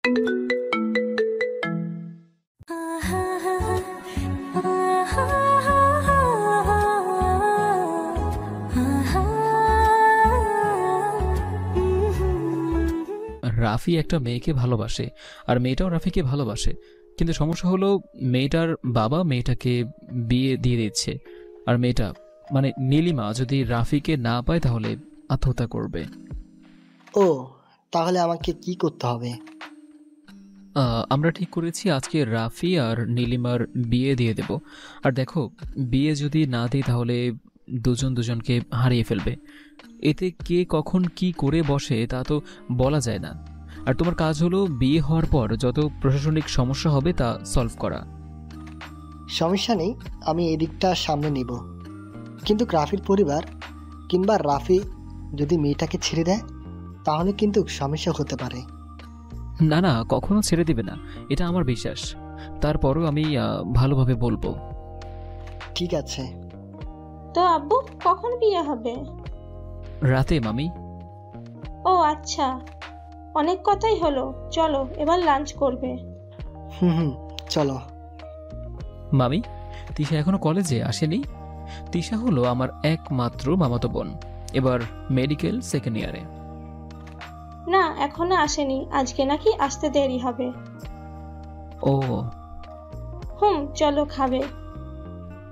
রাফি একটা মেয়েকে ভালোবাসে আর মেয়েটাও রাফিকে ভালোবাসে, কিন্তু সমস্যা হলো মেয়েটার বাবা মেয়েটাকে বিয়ে দিয়ে দিচ্ছে। আর মেয়েটা মানে নীলিমা যদি রাফিকে না পায় তাহলে আত্মহত্যা করবে। ও, তাহলে আমাকে কি করতে হবে? আমরা ঠিক করেছি আজকে রাফি আর নীলিমার বিয়ে দিয়ে দেব। আর দেখো, বিয়ে যদি না দিই তাহলে দুজন দুজনকে হারিয়ে ফেলবে। এতে কে কখন কি করে বসে তা তো বলা যায় না। আর তোমার কাজ হলো বিয়ে হওয়ার পর যত প্রশাসনিক সমস্যা হবে তা সলভ করা। সমস্যা নেই, আমি এই দিকটা সামনে নিব। কিন্তু রাফির পরিবার কিংবা রাফি যদি মেয়েটাকে ছেড়ে দেয় তাহলে কিন্তু সমস্যা হতে পারে। না না, কখনো ছেড়ে দিবে না, এটা আমার বিশ্বাস। তারপরও আমি ভালোভাবে বলবো। ঠিক আছে। তো আব্বু, কখন বিয়ে হবে? রাতে মামি। ও আচ্ছা, অনেক কথাই হলো, চলো এবার লাঞ্চ করবে। হুম, চলো। মামি, তিশা এখনো কলেজে আসেনি? তিশা হলো আমার একমাত্র মামাতো বোন, এবার মেডিকেল সেকেন্ড ইয়ারে। না, এখনো আসেনি, আজকে নাকি আসতে দেরি হবে। ও চলো খাবে।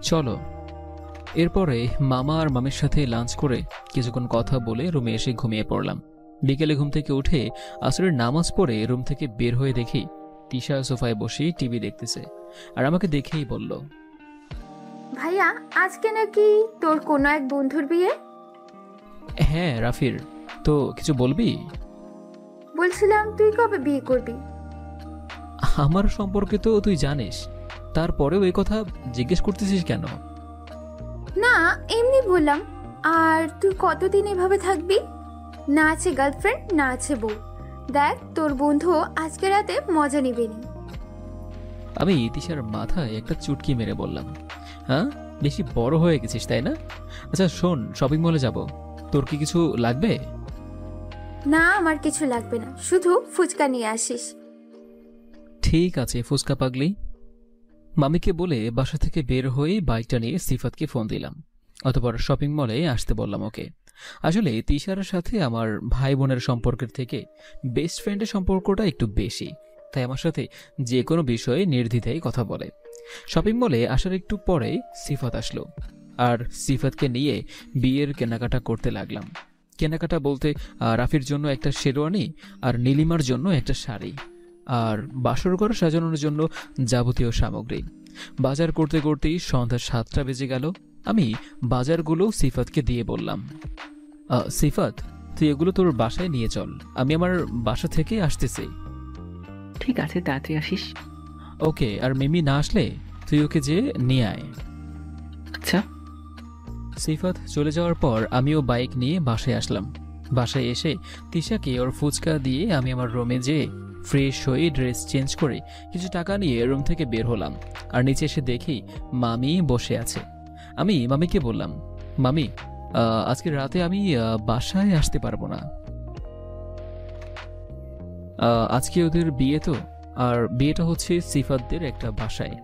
চলো। এরপরে মামা আর মামির সাথে লাঞ্চ করে কিছুক্ষণ কথা বলে রুমে এসে ঘুমিয়ে পড়লাম। বিকেলে ঘুম থেকে উঠে আসরের নামাজ পড়ে রুম থেকে বের হয়ে দেখি তিশা সোফায় বসে টিভি দেখতেছে, আর আমাকে দেখেই বলল, ভাইয়া আজকে নাকি তোর কোনো এক বন্ধুর বিয়ে? হ্যাঁ রাফির। তো কিছু বলবি? বলছিলাম তুই কবে বিয়ে করবি? আমার সম্পর্কে তো তুই জানিস, তারপরেও এই কথা জিজ্ঞেস করতেছিস কেন? না, এমনি বললাম। আর তুই কতদিন এভাবে থাকবি? না আছে গার্লফ্রেন্ড, না আছে বউ। দেখ তোর বন্ধু আজকে রাতে মজা নিবেনি। আমি তিশার মাথায় একটা চুটকি মেরে বললাম, হ্যাঁ বেশি বড় হয়ে গেছিস তাই না? আচ্ছা শোন, শপিং মলে যাব, তোর কি কিছু লাগবে? না, আমার কিছু লাগবে না, শুধু ফুচকা নিয়ে আসিস। ঠিক আছে ফুচকা পাগলি। মামিকে বলে বাসা থেকে বের হয়ে বাইকটা নিয়ে সিফাতকে ফোন দিলাম, অতঃপর শপিং মলে আসতে বললাম ওকে। আসলে তিশার সাথে আমার ভাই বোনের সম্পর্কের থেকে বেস্ট ফ্রেন্ডের সম্পর্কটা একটু বেশি, তাই আমার সাথে যে কোনো বিষয়ে নির্দ্বিধায় কথা বলে। শপিং মলে আসার একটু পরে সিফাত আসলো, আর সিফাতকে নিয়ে বিয়ের কেনাকাটা করতে লাগলাম। কেনাকাটা বলতে রাফির জন্য একটা শেরওয়ানি আর নীলিমার জন্য একটা শাড়ি আর বাসরঘর সাজানোর জন্য যাবতীয় সামগ্রী। বাজার করতে করতেই সন্ধ্যা 7টা বেজে গেল। আমি বাজারগুলো সিফাতকে দিয়ে বললাম, সিফাত তুই এগুলো তোর বাসায় নিয়ে চল, আমি আমার বাসা থেকে আসতেছি। ঠিক আছে, তাড়াতাড়ি আসিস। ওকে, আর মিমি না আসলে তুই ওকে যে নিয়ে আয়। আচ্ছা। সিফাত চলে যাওয়ার পর আমিও বাইক নিয়ে বাসায় আসলাম। বাসায় এসে তিশাকে ওর ফুচকা দিয়ে আমি আমার রুমে যেয়ে ফ্রেশ হয়ে ড্রেস চেঞ্জ করে কিছু টাকা নিয়ে রুম থেকে বের হলাম। আর নিচে এসে দেখি মামি বসে আছে। আমি মামিকে বললাম, মামি আজকে রাতে আমি বাসায় আসতে পারবো না, আজকে ওদের বিয়ে তো, আর বিয়েটা হচ্ছে সিফাতদের একটা বাসায়,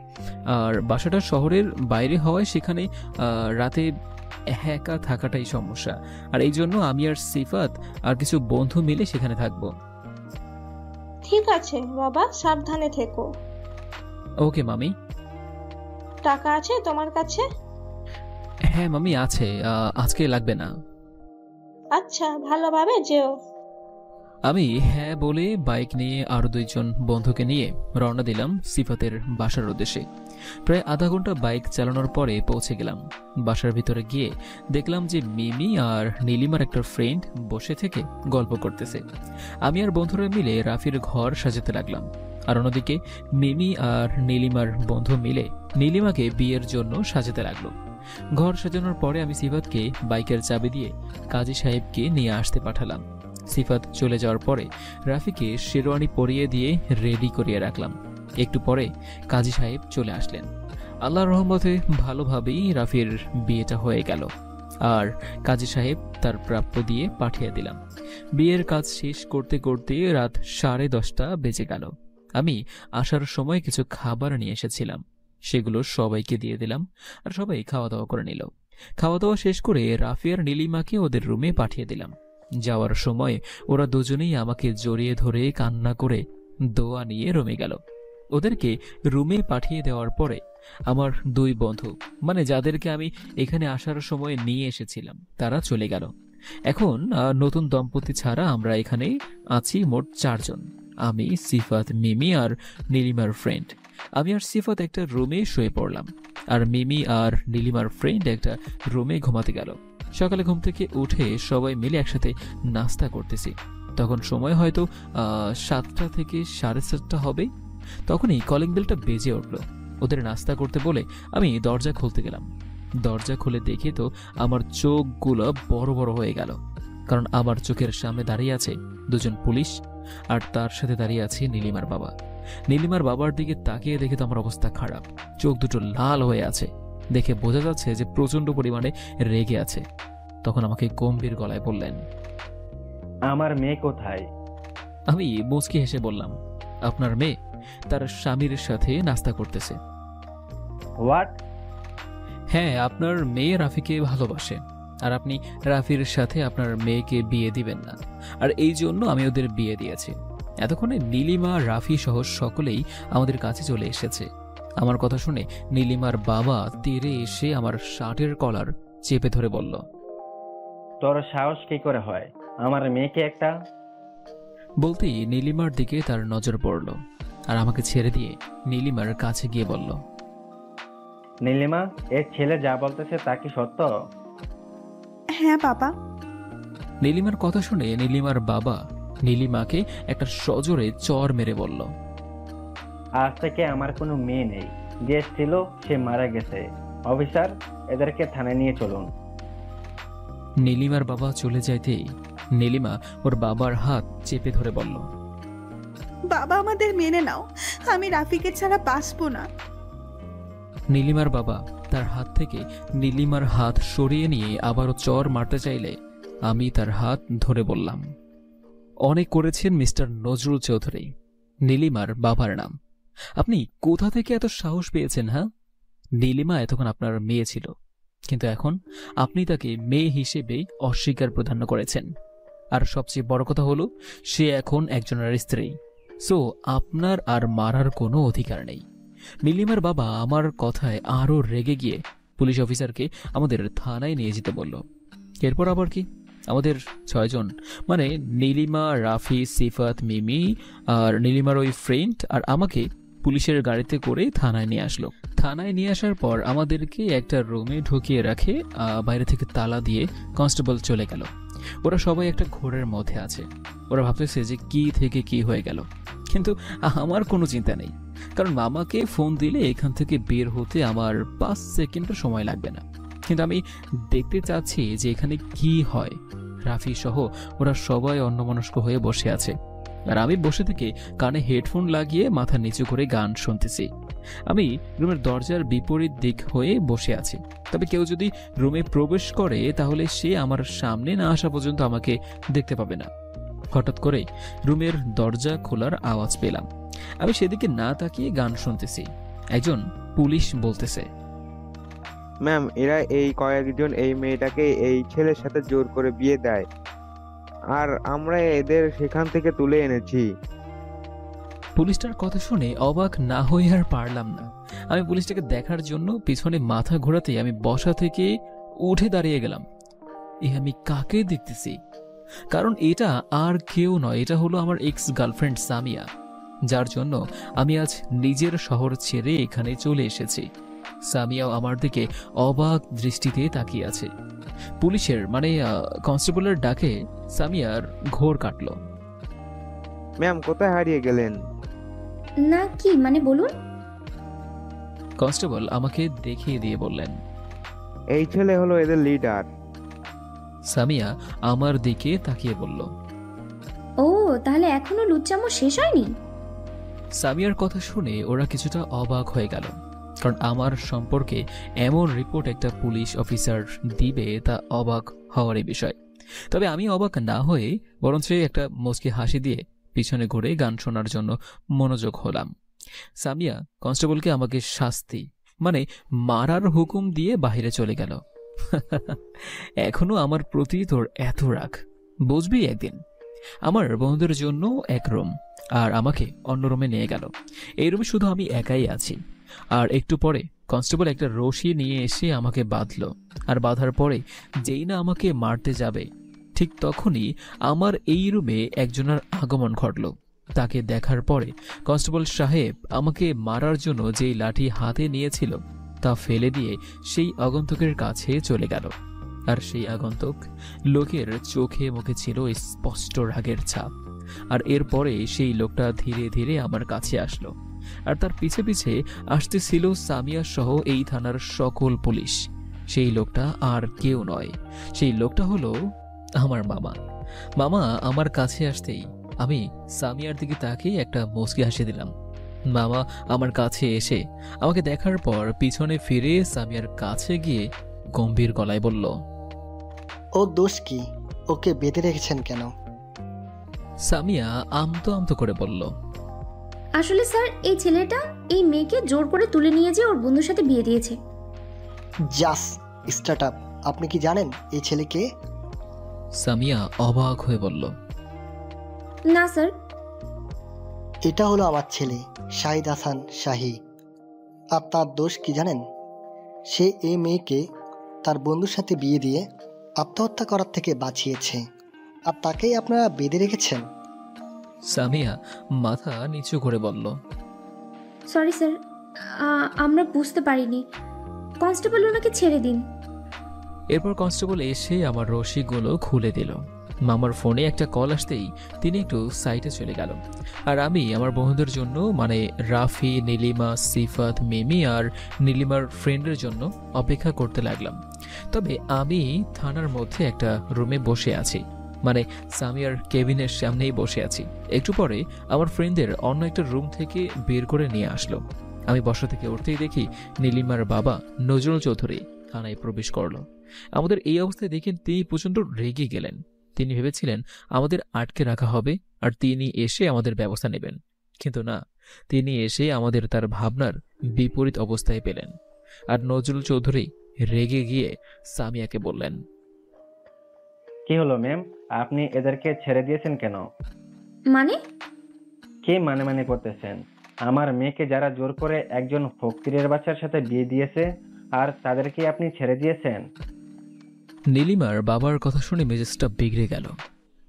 আর বাসাটা শহরের বাইরে হওয়ায় সেখানে রাতে একা থাকাটাই সমস্যা। আর এই জন্য আমি আর সিফাত আর কিছু বন্ধু মিলে সেখানে থাকবো। ঠিক আছে বাবা, সাবধানে থেকো। ওকে মামি। টাকা আছে তোমার কাছে? হ্যাঁ মামি আছে, আজকে লাগবে না। আচ্ছা, ভালোভাবে যেও। আমি হ্যাঁ বলে বাইক নিয়ে আরো 2জন বন্ধুকে নিয়ে রওনা দিলাম সিফাতের বাসার উদ্দেশ্যে। প্রায় আধা ঘন্টা বাইক চালানোর পরে পৌঁছে গেলাম। বাসার ভিতরে গিয়ে দেখলাম যে মিমি আর নীলিমার একটা ফ্রেন্ড বসে থেকে গল্প করতেছে। আমি আর বন্ধুরা মিলে রাফির ঘর সাজাতে লাগলাম, আর অন্যদিকে মিমি আর নীলিমার বন্ধু মিলে নীলিমাকে বিয়ের জন্য সাজাতে লাগলো। ঘর সাজানোর পরে আমি সিফাতকে বাইকের চাবি দিয়ে কাজী সাহেবকে নিয়ে আসতে পাঠালাম। সিফাত চলে যাওয়ার পরে রাফিকে শেরওয়ানি পরিয়ে দিয়ে রেডি করিয়ে রাখলাম। একটু পরে কাজী সাহেব চলে আসলেন। আল্লাহর রহমতে ভালোভাবেই রাফির বিয়েটা হয়ে গেল। আর কাজী সাহেব তার প্রাপ্য দিয়ে পাঠিয়ে দিলাম। বিয়ের কাজ শেষ করতে করতে রাত 10:30 বেজে গেল। আমি আসার সময় কিছু খাবার নিয়ে এসেছিলাম, সেগুলো সবাইকে দিয়ে দিলাম আর সবাই খাওয়া দাওয়া করে নিল। খাওয়া দাওয়া শেষ করে রাফি আর নীলিমাকে ওদের রুমে পাঠিয়ে দিলাম। যাওয়ার সময় ওরা দুজনেই আমাকে জড়িয়ে ধরে কান্না করে দোয়া নিয়ে রুমে গেল। ওদেরকে রুমে পাঠিয়ে দেওয়ার পরে আমার 2 বন্ধু, মানে যাদেরকে আমি এখানে আসার সময় নিয়ে এসেছিলাম, তারা চলে গেল। এখন নতুন দম্পতি ছাড়া আমরা এখানে আছি মোট 4 জন। আমি, সিফাত, মিমি আর নীলিমার ফ্রেন্ড। আমি আর সিফাত একটা রুমে শুয়ে পড়লাম, আর মিমি আর নীলিমার ফ্রেন্ড একটা রুমে ঘুমাতে গেল। সকালে ঘুম থেকে উঠে সবাই মিলে একসাথে নাস্তা করতেছি। তখন সময় হয়তো 7টা থেকে 7:30 হবে। তখনই কলিং বেলটা বেজে উঠল। ওদের নাস্তা করতে বলে আমি দরজা খুলতে গেলাম। দরজা খুলে দেখে তো আমার চোখগুলো বড় বড় হয়ে গেল, কারণ আমার চোখের সামনে দাঁড়িয়ে আছে 2 জন পুলিশ, আর তার সাথে দাঁড়িয়ে আছে নীলিমার বাবা। নীলিমার বাবার দিকে তাকিয়ে দেখে তো আমার অবস্থা খারাপ। চোখ দুটো লাল হয়ে আছে, দেখে বোঝা যাচ্ছে যে প্রচন্ড পরিমাণে রেগে আছে। তখন আমাকে গম্ভীর গলায় বললেন, আমার মেয়ে কোথায়? আমি মুচকি হেসে বললাম, আপনার মেয়ে তার স্বামীর সাথে নাস্তা করতেছে। হোয়াট? হ্যাঁ, আপনার মেয়ে রাফিকে ভালোবাসে, আর আপনি রাফির সাথে আপনার মেয়েকে বিয়ে দিবেন না, আর এই জন্য আমি ওদের বিয়ে দিয়েছি। এতক্ষণে নীলিমা, রাফি সহ সকলেই আমাদের কাছে চলে এসেছে। আমার কথা শুনে নীলিমার বাবা তেড়ে এসে আমার শার্টের কলার চেপে ধরে বলল, তোর সাহস কি করে হয় আমার মেয়েকে একটা? বলতেই নীলিমার দিকে তার নজর পড়ল, আর আমাকে ছেড়ে দিয়ে নীলিমার কাছে গিয়ে বলল, নীলিমা, এর ছেলে যা বলতেছে তা কি সত্য? হ্যাঁ বাবা। নীলিমার কথা শুনে নীলিমার বাবা নীলিমাকে একটা সজোরে চর মেরে বলল, আজ থেকে আমার কোনো মেয়ে নেই। যে ছিল সে মারা গেছে। অফিসার, এদেরকে থানায় নিয়ে চলুন। নীলিমার বাবা চলে যাইতেই নীলিমা ওর বাবার হাত চেপে ধরে বলল, বাবা আমাদের মেনে নাও, আমি রাফিকে ছাড়া বাঁচবো না। নীলিমার বাবা তার হাত থেকে নীলিমার হাত সরিয়ে নিয়ে আবারও চর মারতে চাইলে আমি তার হাত ধরে বললাম, অনেক করেছেন মিস্টার নজরুল চৌধুরী, নীলিমার বাবার নাম। আপনি কোথা থেকে এত সাহস পেয়েছেন? হ্যাঁ, নীলিমা এতক্ষণ আপনার মেয়ে ছিল, কিন্তু এখন আপনি তাকে মেয়ে হিসেবে অস্বীকার প্রাধান্য করেছেন। আর সবচেয়ে বড় কথা হলো, সে এখন একজনের স্ত্রী। সো আপনার আর মারার কোনো অধিকার নেই। নীলিমার বাবা আমার কথায় আরো রেগে গিয়ে পুলিশ অফিসারকে আমাদের থানায় নিয়ে যেতে বলল। এরপর আবার কি, আমাদের 6 জন, মানে নীলিমা, রাফি, সিফাত, মিমি আর নীলিমার ওই ফ্রেন্ড আর আমাকে পুলিশের গাড়িতে করে থানায় নিয়ে আসলো। থানায় নিয়ে আসার পর আমাদেরকে একটা রুমে ঢুকিয়ে রাখে, বাইরে থেকে তালা দিয়ে কনস্টেবল চলে গেল। ওরা সবাই একটা ঘোরের মধ্যে আছে। ওরা ভাবতেছে যে কি থেকে কি হয়ে গেল, কিন্তু আমার কোনো চিন্তা নেই, কারণ মামাকে ফোন দিলে এখান থেকে বের হতে আমার 5 সেকেন্ডও সময় লাগবে না। কিন্তু আমি দেখতে চাচ্ছি যে এখানে কি হয়। রাফি সহ ওরা সবাই অন্যমনস্ক হয়ে বসে আছে, আর আমি বসে থেকে কানে হেডফোন লাগিয়ে মাথা নিচু করে গান শুনতেছি। আমি রুমের দরজার বিপরীত দিক হয়ে বসে আছি, তবে কেউ যদি রুমে প্রবেশ করে তাহলে সে আমার সামনে না আসা পর্যন্ত আমাকে দেখতে পাবে না। হঠাৎ করে রুমের দরজা খোলার আওয়াজ পেলাম। আমি সেদিকে না তাকিয়ে গান শুনতেছি। একজন পুলিশ বলতেছে, ম্যাম, এরা এই কয়েকজন এই মেয়েটাকে এই ছেলের সাথে জোর করে বিয়ে দেয়, আর আমরা এদের সেখান থেকে তুলে এনেছি। পুলিশটার কথা শুনে অবাক না হয়ে আর পারলাম না। আমি পুলিশটাকে দেখার জন্য পিছনে মাথা ঘোরাতেই আমি বসা থেকে উঠে দাঁড়িয়ে গেলাম। আমি কাকে দেখতেছি? কারণ এটা আর কেউ নয়, এটা হলো আমার এক্স গার্লফ্রেন্ড সামিয়া, যার জন্য আমি আজ নিজের শহর ছেড়ে এখানে চলে এসেছি। সামিয়াও আমার দিকে অবাক দৃষ্টিতে তাকিয়ে আছে। পুলিশের মানে কনস্টেবলের ডাকে সামিয়ার ঘোর কাটল। ম্যাম, কোথায় হারিয়ে গেলেন? না, কি মানে বলুন? কনস্টেবল আমাকে দেখিয়ে দিয়ে বললেন, এই ছেলে হলো এদের লিডার। সামিয়া আমার দিকে তাকিয়ে বলল, ও তাহলে এখনো লুচ্চামো শেষ হয়নি? সামিয়ার কথা শুনে ওরা কিছুটা অবাক হয়ে গেল, কারণ আমার সম্পর্কে এমন রিপোর্ট একটা পুলিশ অফিসার দিবে তা অবাক হওয়ারই বিষয়। তবে আমি অবাক না হয়ে বরঞ্চ একটা মুচকি হাসি দিয়ে পিছনে ঘুরে গান শোনার জন্য মনোযোগ হলাম। সামিয়া কনস্টেবলকে আমাকে শাস্তি মানে মারার হুকুম দিয়ে বাইরে চলে গেল। এখনো আমার প্রতি তোর এত রাগ, বুঝবি একদিন। আমার বন্ধুদের জন্য এক রুম আর আমাকে অন্য রুমে নিয়ে গেল। এই রুমে শুধু আমি একাই আছি। আর একটু পরে কনস্টেবল একটা রশি নিয়ে এসে আমাকে বাঁধল। আর বাঁধার পরে যেই না আমাকে মারতে যাবে ঠিক তখনই আমার এই রুমে একজনের আগমন ঘটল। তাকে দেখার পরে কনস্টেবল সাহেব আমাকে মারার জন্য যেই লাঠি হাতে নিয়েছিল তা ফেলে দিয়ে সেই আগন্তুকের কাছে চলে গেল। আর সেই আগন্তুক লোকের চোখে মুখে ছিল স্পষ্ট রাগের ছাপ। আর এরপরে সেই লোকটা ধীরে ধীরে আমার কাছে আসলো। আর তার পিছে পিছে আসতেছিল সামিয়া সহ এই থানার সকল পুলিশ। সেই লোকটা আর কেউ নয়, সেই লোকটা হলো আমার মামা। মামা আমার কাছে আসতেই আমি সামিয়ার দিকে তাকিয়ে একটা মুচকি হাসি দিলাম। মামা আমার কাছে এসে আমাকে দেখার পর পিছনে ফিরে সামিয়ার কাছে গিয়ে গম্ভীর গলায় বলল, ও দোষ কি? ওকে বেঁধে রেখেছেন কেন? সামিয়া আমতো আমতো করে বলল, আসলে স্যার এই ছেলেটা এই মেয়েকে জোর করে তুলে নিয়ে যেয়ে ওর বন্ধুর সাথে বিয়ে দিয়েছে। জাস স্টার্ট আপ। আপনি কি জানেন এই ছেলেকে? সামিয়া অবাক হয়ে বলল, না স্যার। এটা হলো আমার ছেলে শাহিদ হাসান শাহী। আর তার দোষ কি জানেন? সে এই মেয়েকে তার বন্ধুর সাথে বিয়ে দিয়ে আত্মহত্যা করার থেকে বাঁচিয়েছে, আর তাকেই আপনারা বেঁধে রেখেছেন। সামিয়া মাথা নিচু করে বলল, সরি স্যার, আমরা বুঝতে পারিনি। কনস্টেবল ওনাকে ছেড়ে দিন। এরপর কনস্টেবল এসে আমার রশিগুলো খুলে দিল। মামার ফোনে একটা কল আসতেই তিনি একটু সাইটে চলে গেল। আর আমি আমার বন্ধুদের জন্য মানে রাফি, নীলিমা, সিফাত, মিমি আর নীলিমার ফ্রেন্ডের জন্য অপেক্ষা করতে লাগলাম। তবে আমি থানার মধ্যে একটা রুমে বসে আছি, মানে সামিয়ার কেবিনের সামনেই বসে আছি। একটু পরে আমার ফ্রেন্ডদের অন্য একটা রুম থেকে বের করে নিয়ে আসলো। আমি বসা থেকে উঠতেই দেখি নীলিমার বাবা নজরুল চৌধুরী থানায় প্রবেশ করলো। আমাদের এই অবস্থায় দেখে তিনি প্রচণ্ড রেগে গেলেন। তিনি ভেবেছিলেন আমাদের আটকে রাখা হবে আর তিনি এসে আমাদের ব্যবস্থা নেবেন, কিন্তু না, তিনি এসে আমাদের তার ভাবনার বিপরীত অবস্থায় পেলেন। আর নজরুল চৌধুরী রেগে গিয়ে সামিয়াকে বললেন, কি হলো ম্যাম, আপনি এদেরকে ছেড়ে দিয়েছেন কেন? মানে? কে মানে করতেছেন? আমার মেয়েকে যারা জোর করে একজন ফকিরের বাচ্চার সাথে বিয়ে দিয়েছে আর তাদেরকে আপনি ছেড়ে দিয়েছেন? নীলিমার বাবার কথা শুনে মেজাজটা বিগড়ে গেল।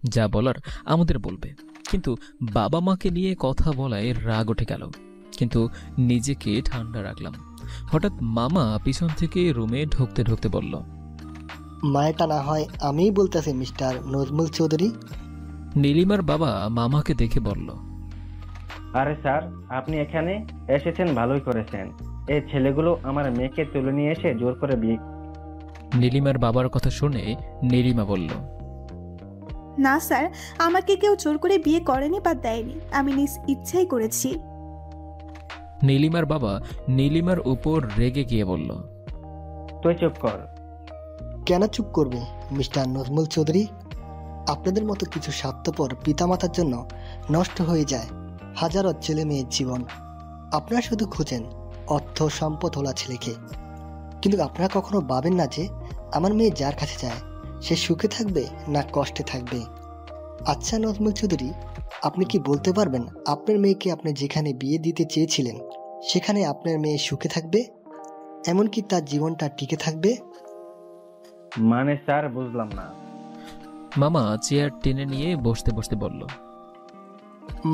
যা বলার আমাদের বলবে, কিন্তু বাবা মাকে নিয়ে কথা বলায় রাগ উঠে গেল। কিন্তু নিজেকে ঠান্ডা রাখলাম। হঠাৎ মামা পিছন থেকে রুমে ঢুকতে ঢুকতে বলল, মায়েটা না হয় আমিই বলতেছি মিস্টার নজমুল চৌধুরী। নীলিমার বাবা মামাকে দেখে বলল, আরে স্যার, আপনি এখানে এসেছেন ভালোই করেছেন। এই ছেলেগুলো আমার মেয়েকে তুলে নিয়ে এসে জোর করে বিয়ে। নীলিমার বাবার কথা শুনে নীলিমা বলল, না স্যার, আমাকে কেউ জোর করে বিয়ে করেনি বা দেয়নি, আমি নিজ ইচ্ছাই করেছি। নীলিমার বাবা নীলিমার উপর রেগে গিয়ে বলল, তুই চুপ কর। কেন চুপ করবে মিস্টার নজমুল চৌধুরী? আপনাদের মতো কিছু স্বার্থপর পিতামাতার জন্য নষ্ট হয়ে যায় হাজারো ছেলে মেয়ের জীবন। আপনারা শুধু খুঁজেন অর্থ সম্পদ হলা ছেলেকে, কিন্তু আপনারা কখনো ভাবেন না যে আমার মেয়ে যার কাছে যায় সে সুখে থাকবে না কষ্টে থাকবে। আচ্ছা নজমুল চৌধুরী, আপনি কি বলতে পারবেন আপনার মেয়েকে আপনি যেখানে বিয়ে দিতে চেয়েছিলেন সেখানে আপনার মেয়ে সুখে থাকবে, এমনকি তার জীবনটা টিকে থাকবে? মানে স্যার, বুঝলাম না। মামা চেয়ার টেনে নিয়ে বসতে বসতে বলল,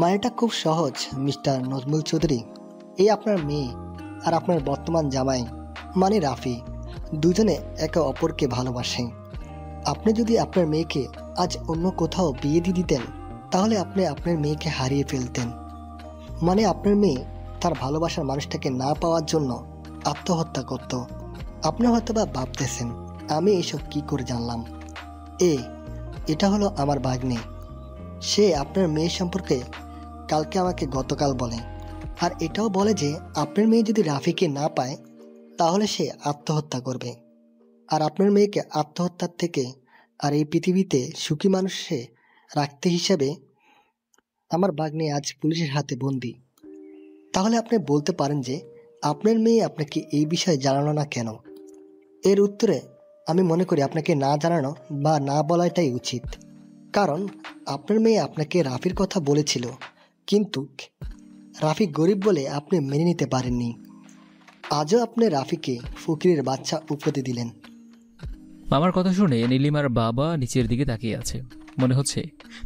মানেটা খুব সহজ মিস্টার নজমুল চৌধুরী। এই আপনার মেয়ে আর আপনার বর্তমান জামাই মানে রাফি দুজনে একে অপরকে ভালোবাসে। আপনি যদি আপনার মেয়েকে আজ অন্য কোথাও বিয়ে দিয়ে দিতেন তাহলে আপনি আপনার মেয়েকে হারিয়ে ফেলতেন। মানে আপনার মেয়ে তার ভালোবাসার মানুষটাকে না পাওয়ার জন্য আত্মহত্যা করত। আপনি হয়তো বা ভাবতেছেন আমি এইসব কি করে জানলাম। এটা হলো আমার ভাগ্নে। সে আপনার মেয়ে সম্পর্কে কালকে আমাকে গতকাল বলে আর এটাও বলে যে আপনার মেয়ে যদি রাফিকে না পায় তাহলে সে আত্মহত্যা করবে। আর আপনার মেয়েকে আত্মহত্যার থেকে আর এই পৃথিবীতে সুখী মানুষে রাখতে হিসেবে আমার ভাগ্নে আজ পুলিশের হাতে বন্দি। তাহলে আপনি বলতে পারেন যে আপনার মেয়ে আপনাকে এই বিষয়ে জানালো না কেন? এর উত্তরে আমি মনে করি আপনাকে না জানানো বা না বলাটাই উচিত। কারণ আপনার মেয়ে আপনাকে রাফির কথা বলেছিল, কিন্তু রাফি গরিব বলে আপনি মেনে নিতে পারেননি। আজও আপনি রাফিকে ফকিরের বাচ্চা উপহার দিলেন। মামার কথা শুনে নীলিমার বাবা নিচের দিকে তাকিয়ে আছে। মনে হচ্ছে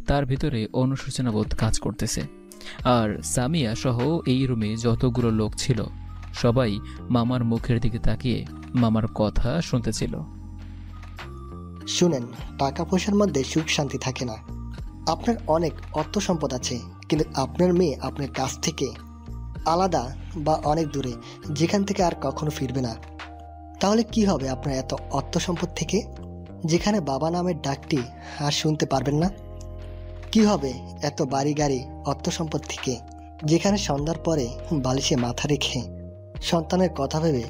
তার ভিতরে অনুশোচনাবোধ কাজ করতেছে। আর সামিয়া সহ এই রুমে যতগুলো লোক ছিল সবাই মামার মুখের দিকে তাকিয়ে মামার কথা শুনতেছিল। শুনেন, টাকা পয়সার মধ্যে সুখ শান্তি থাকে না। আপনার অনেক অর্থ সম্পদ আছে, কিন্তু আপনার মেয়ে আপনার কাছ থেকে আলাদা বা অনেক দূরে, যেখান থেকে আর কখনো ফিরবে না। তাহলে কি হবে আপনার এত অর্থ সম্পদ থেকে, যেখানে বাবা নামের ডাকটি আর শুনতে পারবেন না? কি হবে এত বাড়ি গাড়ি অর্থ সম্পদ থেকে, যেখানে সন্ধ্যার পরে বালিশে মাথা রেখে সন্তানের কথা ভেবে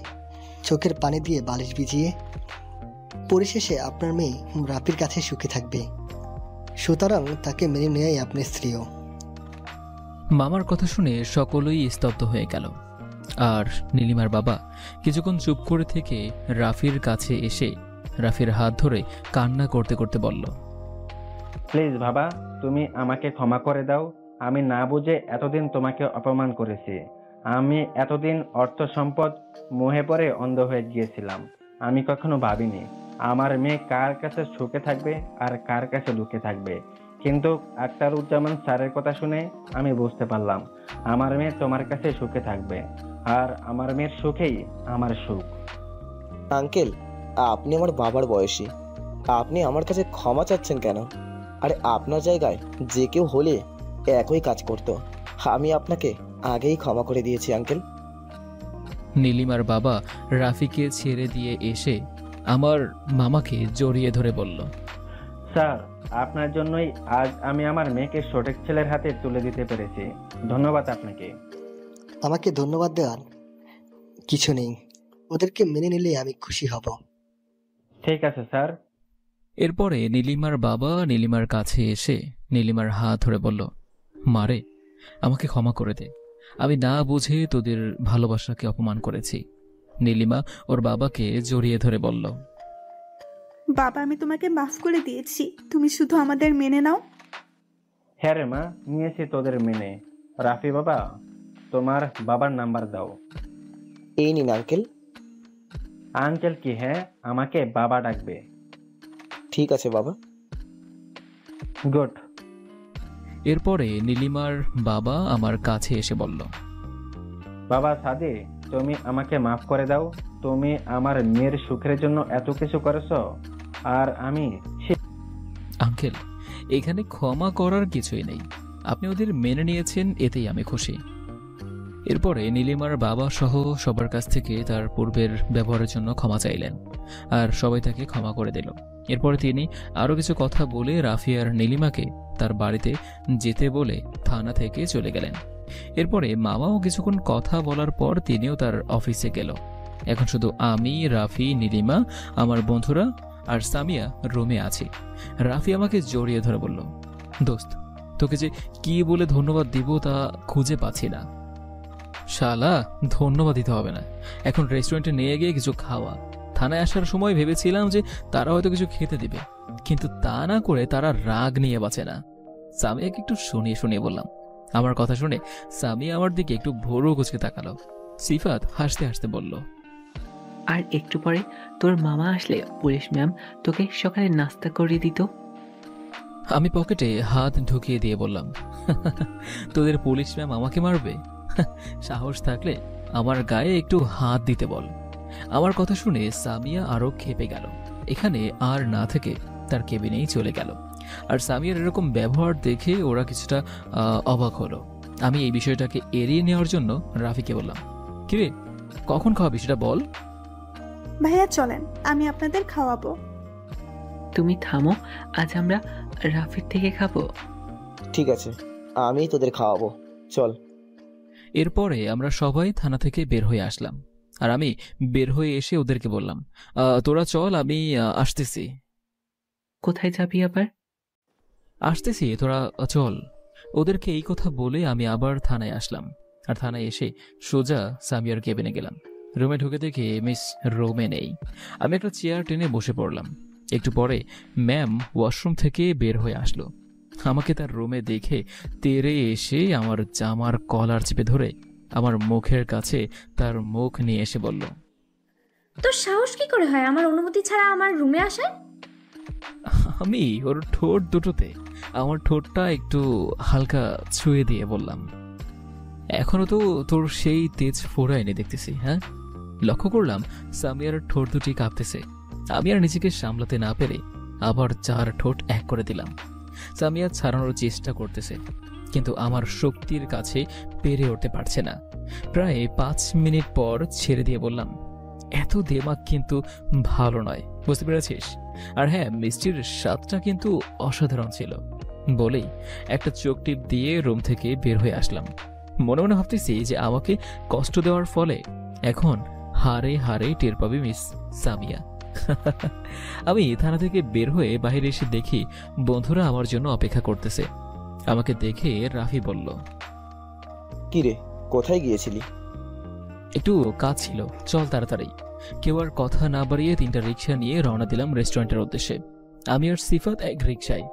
চোখের পানি দিয়ে বালিশ ভিজিয়ে পরিশেষে আপনার মেয়ে রাফির কাছে সুখে থাকবে। সুতরাং তাকে মেনে নেয় আপনার স্ত্রীও। মামার কথা শুনে সকলেই স্তব্ধ হয়ে গেল। আর নীলিমার বাবা কিছুক্ষণ চুপ করে থেকে রাফির কাছে এসে রাফির হাত ধরে কান্না করতে করতে বলল, প্লিজ বাবা, তুমি আমাকে ক্ষমা করে দাও। আমি না বুঝে এতদিন তোমাকে অপমান করেছি। আমি এতদিন অর্থ সম্পদ মোহে পড়ে অন্ধ হয়ে গিয়েছিলাম। আমি কখনো ভাবিনি আমার মেয়ে কার কাছে সুখে থাকবে আর কার কাছে দুঃখে থাকবে। কিন্তু আখতারুজ্জামান স্যারের কথা শুনে আমি বুঝতে পারলাম আমার মেয়ে তোমার কাছে সুখে থাকবে, আর আমার মেয়ের সুখেই আমার সুখ। আঙ্কেল, আপনি আমার বাবার বয়সী, আপনি আমার কাছে ক্ষমা চাচ্ছেন কেন? আরে আপনার জায়গায় যে কেউ হলে একই কাজ করত। আমি আপনাকে আগেই ক্ষমা করে দিয়েছি আঙ্কেল। নীলিমার বাবা রাফিকে ছেড়ে দিয়ে এসে আমার মামাকে জড়িয়ে ধরে বলল, স্যার, আপনার জন্যই আজ আমি আমার মেয়েকে সঠিক ছেলের হাতে তুলে দিতে পেরেছি। ধন্যবাদ আপনাকে। আমাকে ধন্যবাদ দেওয়ার কিছু নেই, ওদেরকে মেনে নিলে আমি খুশি হব। ঠিক আছে স্যার। এরপরে নীলিমার বাবা নীলিমার কাছে এসে নীলিমার হাত ধরে বলল, মারে, আমাকে ক্ষমা করে দে, আমি না বুঝে তোদের ভালোবাসাকে অপমান করেছি। নীলিমা ওর বাবাকে জড়িয়ে ধরে বলল, বাবা, আমি তোমাকে মাফ করে দিয়েছি, তুমি শুধু আমাদের মেনে নাও। হ্যাঁ রে মা, নিয়েছি তোদের মেনে। রাফি বাবা, তোমার বাবার নাম্বার দাও। এই নিন আঙ্কেল। আঙ্কেল কি? হ্যাঁ, আমাকে বাবা ডাকবে। ঠিক আছে বাবা। গুড। এরপরে নীলিমার বাবা আমার কাছে এসে বলল, বাবা সাদি, তুমি আমাকে মাফ করে দাও। তুমি আমার মেয়ের সুখের জন্য এত কিছু করেছো, আর আমি আঙ্কেল, এখানে ক্ষমা করার কিছুই নেই, আপনি ওদের মেনে নিয়েছেন, এতেই আমি খুশি। এরপরে নীলিমার বাবা সহ সবার কাছ থেকে তার পূর্বের ব্যবহারের জন্য ক্ষমা চাইলেন, আর সবাই তাকে ক্ষমা করে দিল। এরপরে তিনি আরও কিছু কথা বলে রাফি আর নীলিমাকে তার বাড়িতে যেতে বলে থানা থেকে চলে গেলেন। এরপরে মামাও কিছুক্ষণ কথা বলার পর তিনিও তার অফিসে গেল। এখন শুধু আমি, রাফি, নীলিমা, আমার বন্ধুরা আর সামিয়া রুমে আছি। রাফি আমাকে জড়িয়ে ধরে বলল, দোস্ত, তোকে যে কি বলে ধন্যবাদ দিব তা খুঁজে পাচ্ছি না। শালা, ধন্যবাদ দিতে হবে না, এখন রেস্টুরেন্টে নিয়ে গিয়ে কিছু খাওয়া। থানায় আসার সময় ভেবেছিলাম যে তারা হয়তো কিছু খেতে দিবে, কিন্তু তা না করে তারা রাগ নিয়ে বাঁচে না। সামিয়াকে একটু শুনিয়ে শুনিয়ে বললাম। আমার কথা শুনে সামিয়া আমার দিকে একটু ভোরও কুচকে তাকালো। সিফাত হাসতে হাসতে বলল, আর একটু পরে তোর মামা আসলে পুলিশ ম্যাম তোকে সকালে নাস্তা করিয়ে দিত। আমি পকেটে হাত ঢুকিয়ে দিয়ে বললাম, তোদের পুলিশ ম্যাম আমাকে মারবে? সাহস থাকলে আমার গায়ে একটু হাত দিতে বল। আমার কথা শুনে সামিয়া আরো ক্ষেপে গেল। এখানে আর না থেকে তার কেবিনেই চলে গেল। আর সামিয়ার এরকম ব্যবহার দেখে ওরা কিছুটা অবাক হলো। আমি এই বিষয়টাকে এড়িয়ে নেওয়ার জন্য রাফিকে বললাম, কিরে, কখন খাওয়াবি সেটা বল। ভাইয়া চলেন, আমি আপনাদের খাওয়াবো। তুমি থামো, আজ আমরা রাফির থেকে খাবো। ঠিক আছে, আমি তোদের খাওয়াবো, চল। এরপরে আমরা সবাই থানা থেকে বের হয়ে আসলাম, আর আমি বের হয়ে এসে ওদেরকে বললাম, তোরা চল, আমি আসতেছি। কোথায় যাবি আবার? আসতেছি, তোরা চল। ওদেরকে এই কথা বলে আমি আবার থানায় আসলাম, আর থানায় এসে সোজা সামিয়ার কেবিনে গেলাম। রুমে ঢুকে দেখে মিস রুমে নেই। আমি একটা চেয়ার টেনে বসে পড়লাম। একটু পরে ম্যাম ওয়াশরুম থেকে বের হয়ে আসলো। আমাকে তার রুমে দেখে তেড়ে এসে আমার জামার কলার চেপে ধরে আমার মুখের কাছে তার মুখ নিয়ে এসে বলল, তোর সাহস কি করে হয় আমার অনুমতি ছাড়া আমার রুমে আসার? আমি ওর ঠোঁট দুটোতে আমার ঠোঁটটা একটু হালকা ছুঁয়ে দিয়ে বললাম, এখনো তো তোর সেই তেজ ফোড়ায়নি দেখতেছি। হ্যাঁ, লক্ষ্য করলাম সামিয়ার ঠোঁট দুটি কাঁপতেছে। আমি আর নিজেকে সামলাতে না পেরে আবার 4 ঠোঁট এক করে দিলাম। সামিয়া ছাড়ানোর চেষ্টা করতেছে, কিন্তু আমার শক্তির কাছে পেরে উঠতে পারছে না। প্রায় 5 মিনিট পর ছেড়ে দিয়ে বললাম, এত দেমাগ কিন্তু ভালো নয়, বুঝতে পেরেছিস? আর হ্যাঁ, মিষ্টির স্বাদটা কিন্তু অসাধারণ ছিল। বলেই একটা চোখ টিপ দিয়ে রুম থেকে বের হয়ে আসলাম। মনে মনে ভাবতেছি যে আমাকে কষ্ট দেওয়ার ফলে এখন হারে হারে টের পাবে মিস সামিয়া। আমি থানা থেকে বের হয়ে বাইরে এসে দেখি বন্ধুরা আমার জন্য অপেক্ষা করতেছে। আমাকে দেখে রাফি বলল, কিরে, কোথায় গিয়েছিলি? একটু কাজ ছিল, চল তাড়াতাড়ি। কেউ আর কথা না বাড়িয়ে 3টা রিক্সা নিয়ে রওনা দিলাম রেস্টুরেন্টের উদ্দেশ্যে। আমি আর সিফাত এক রিক্সায়,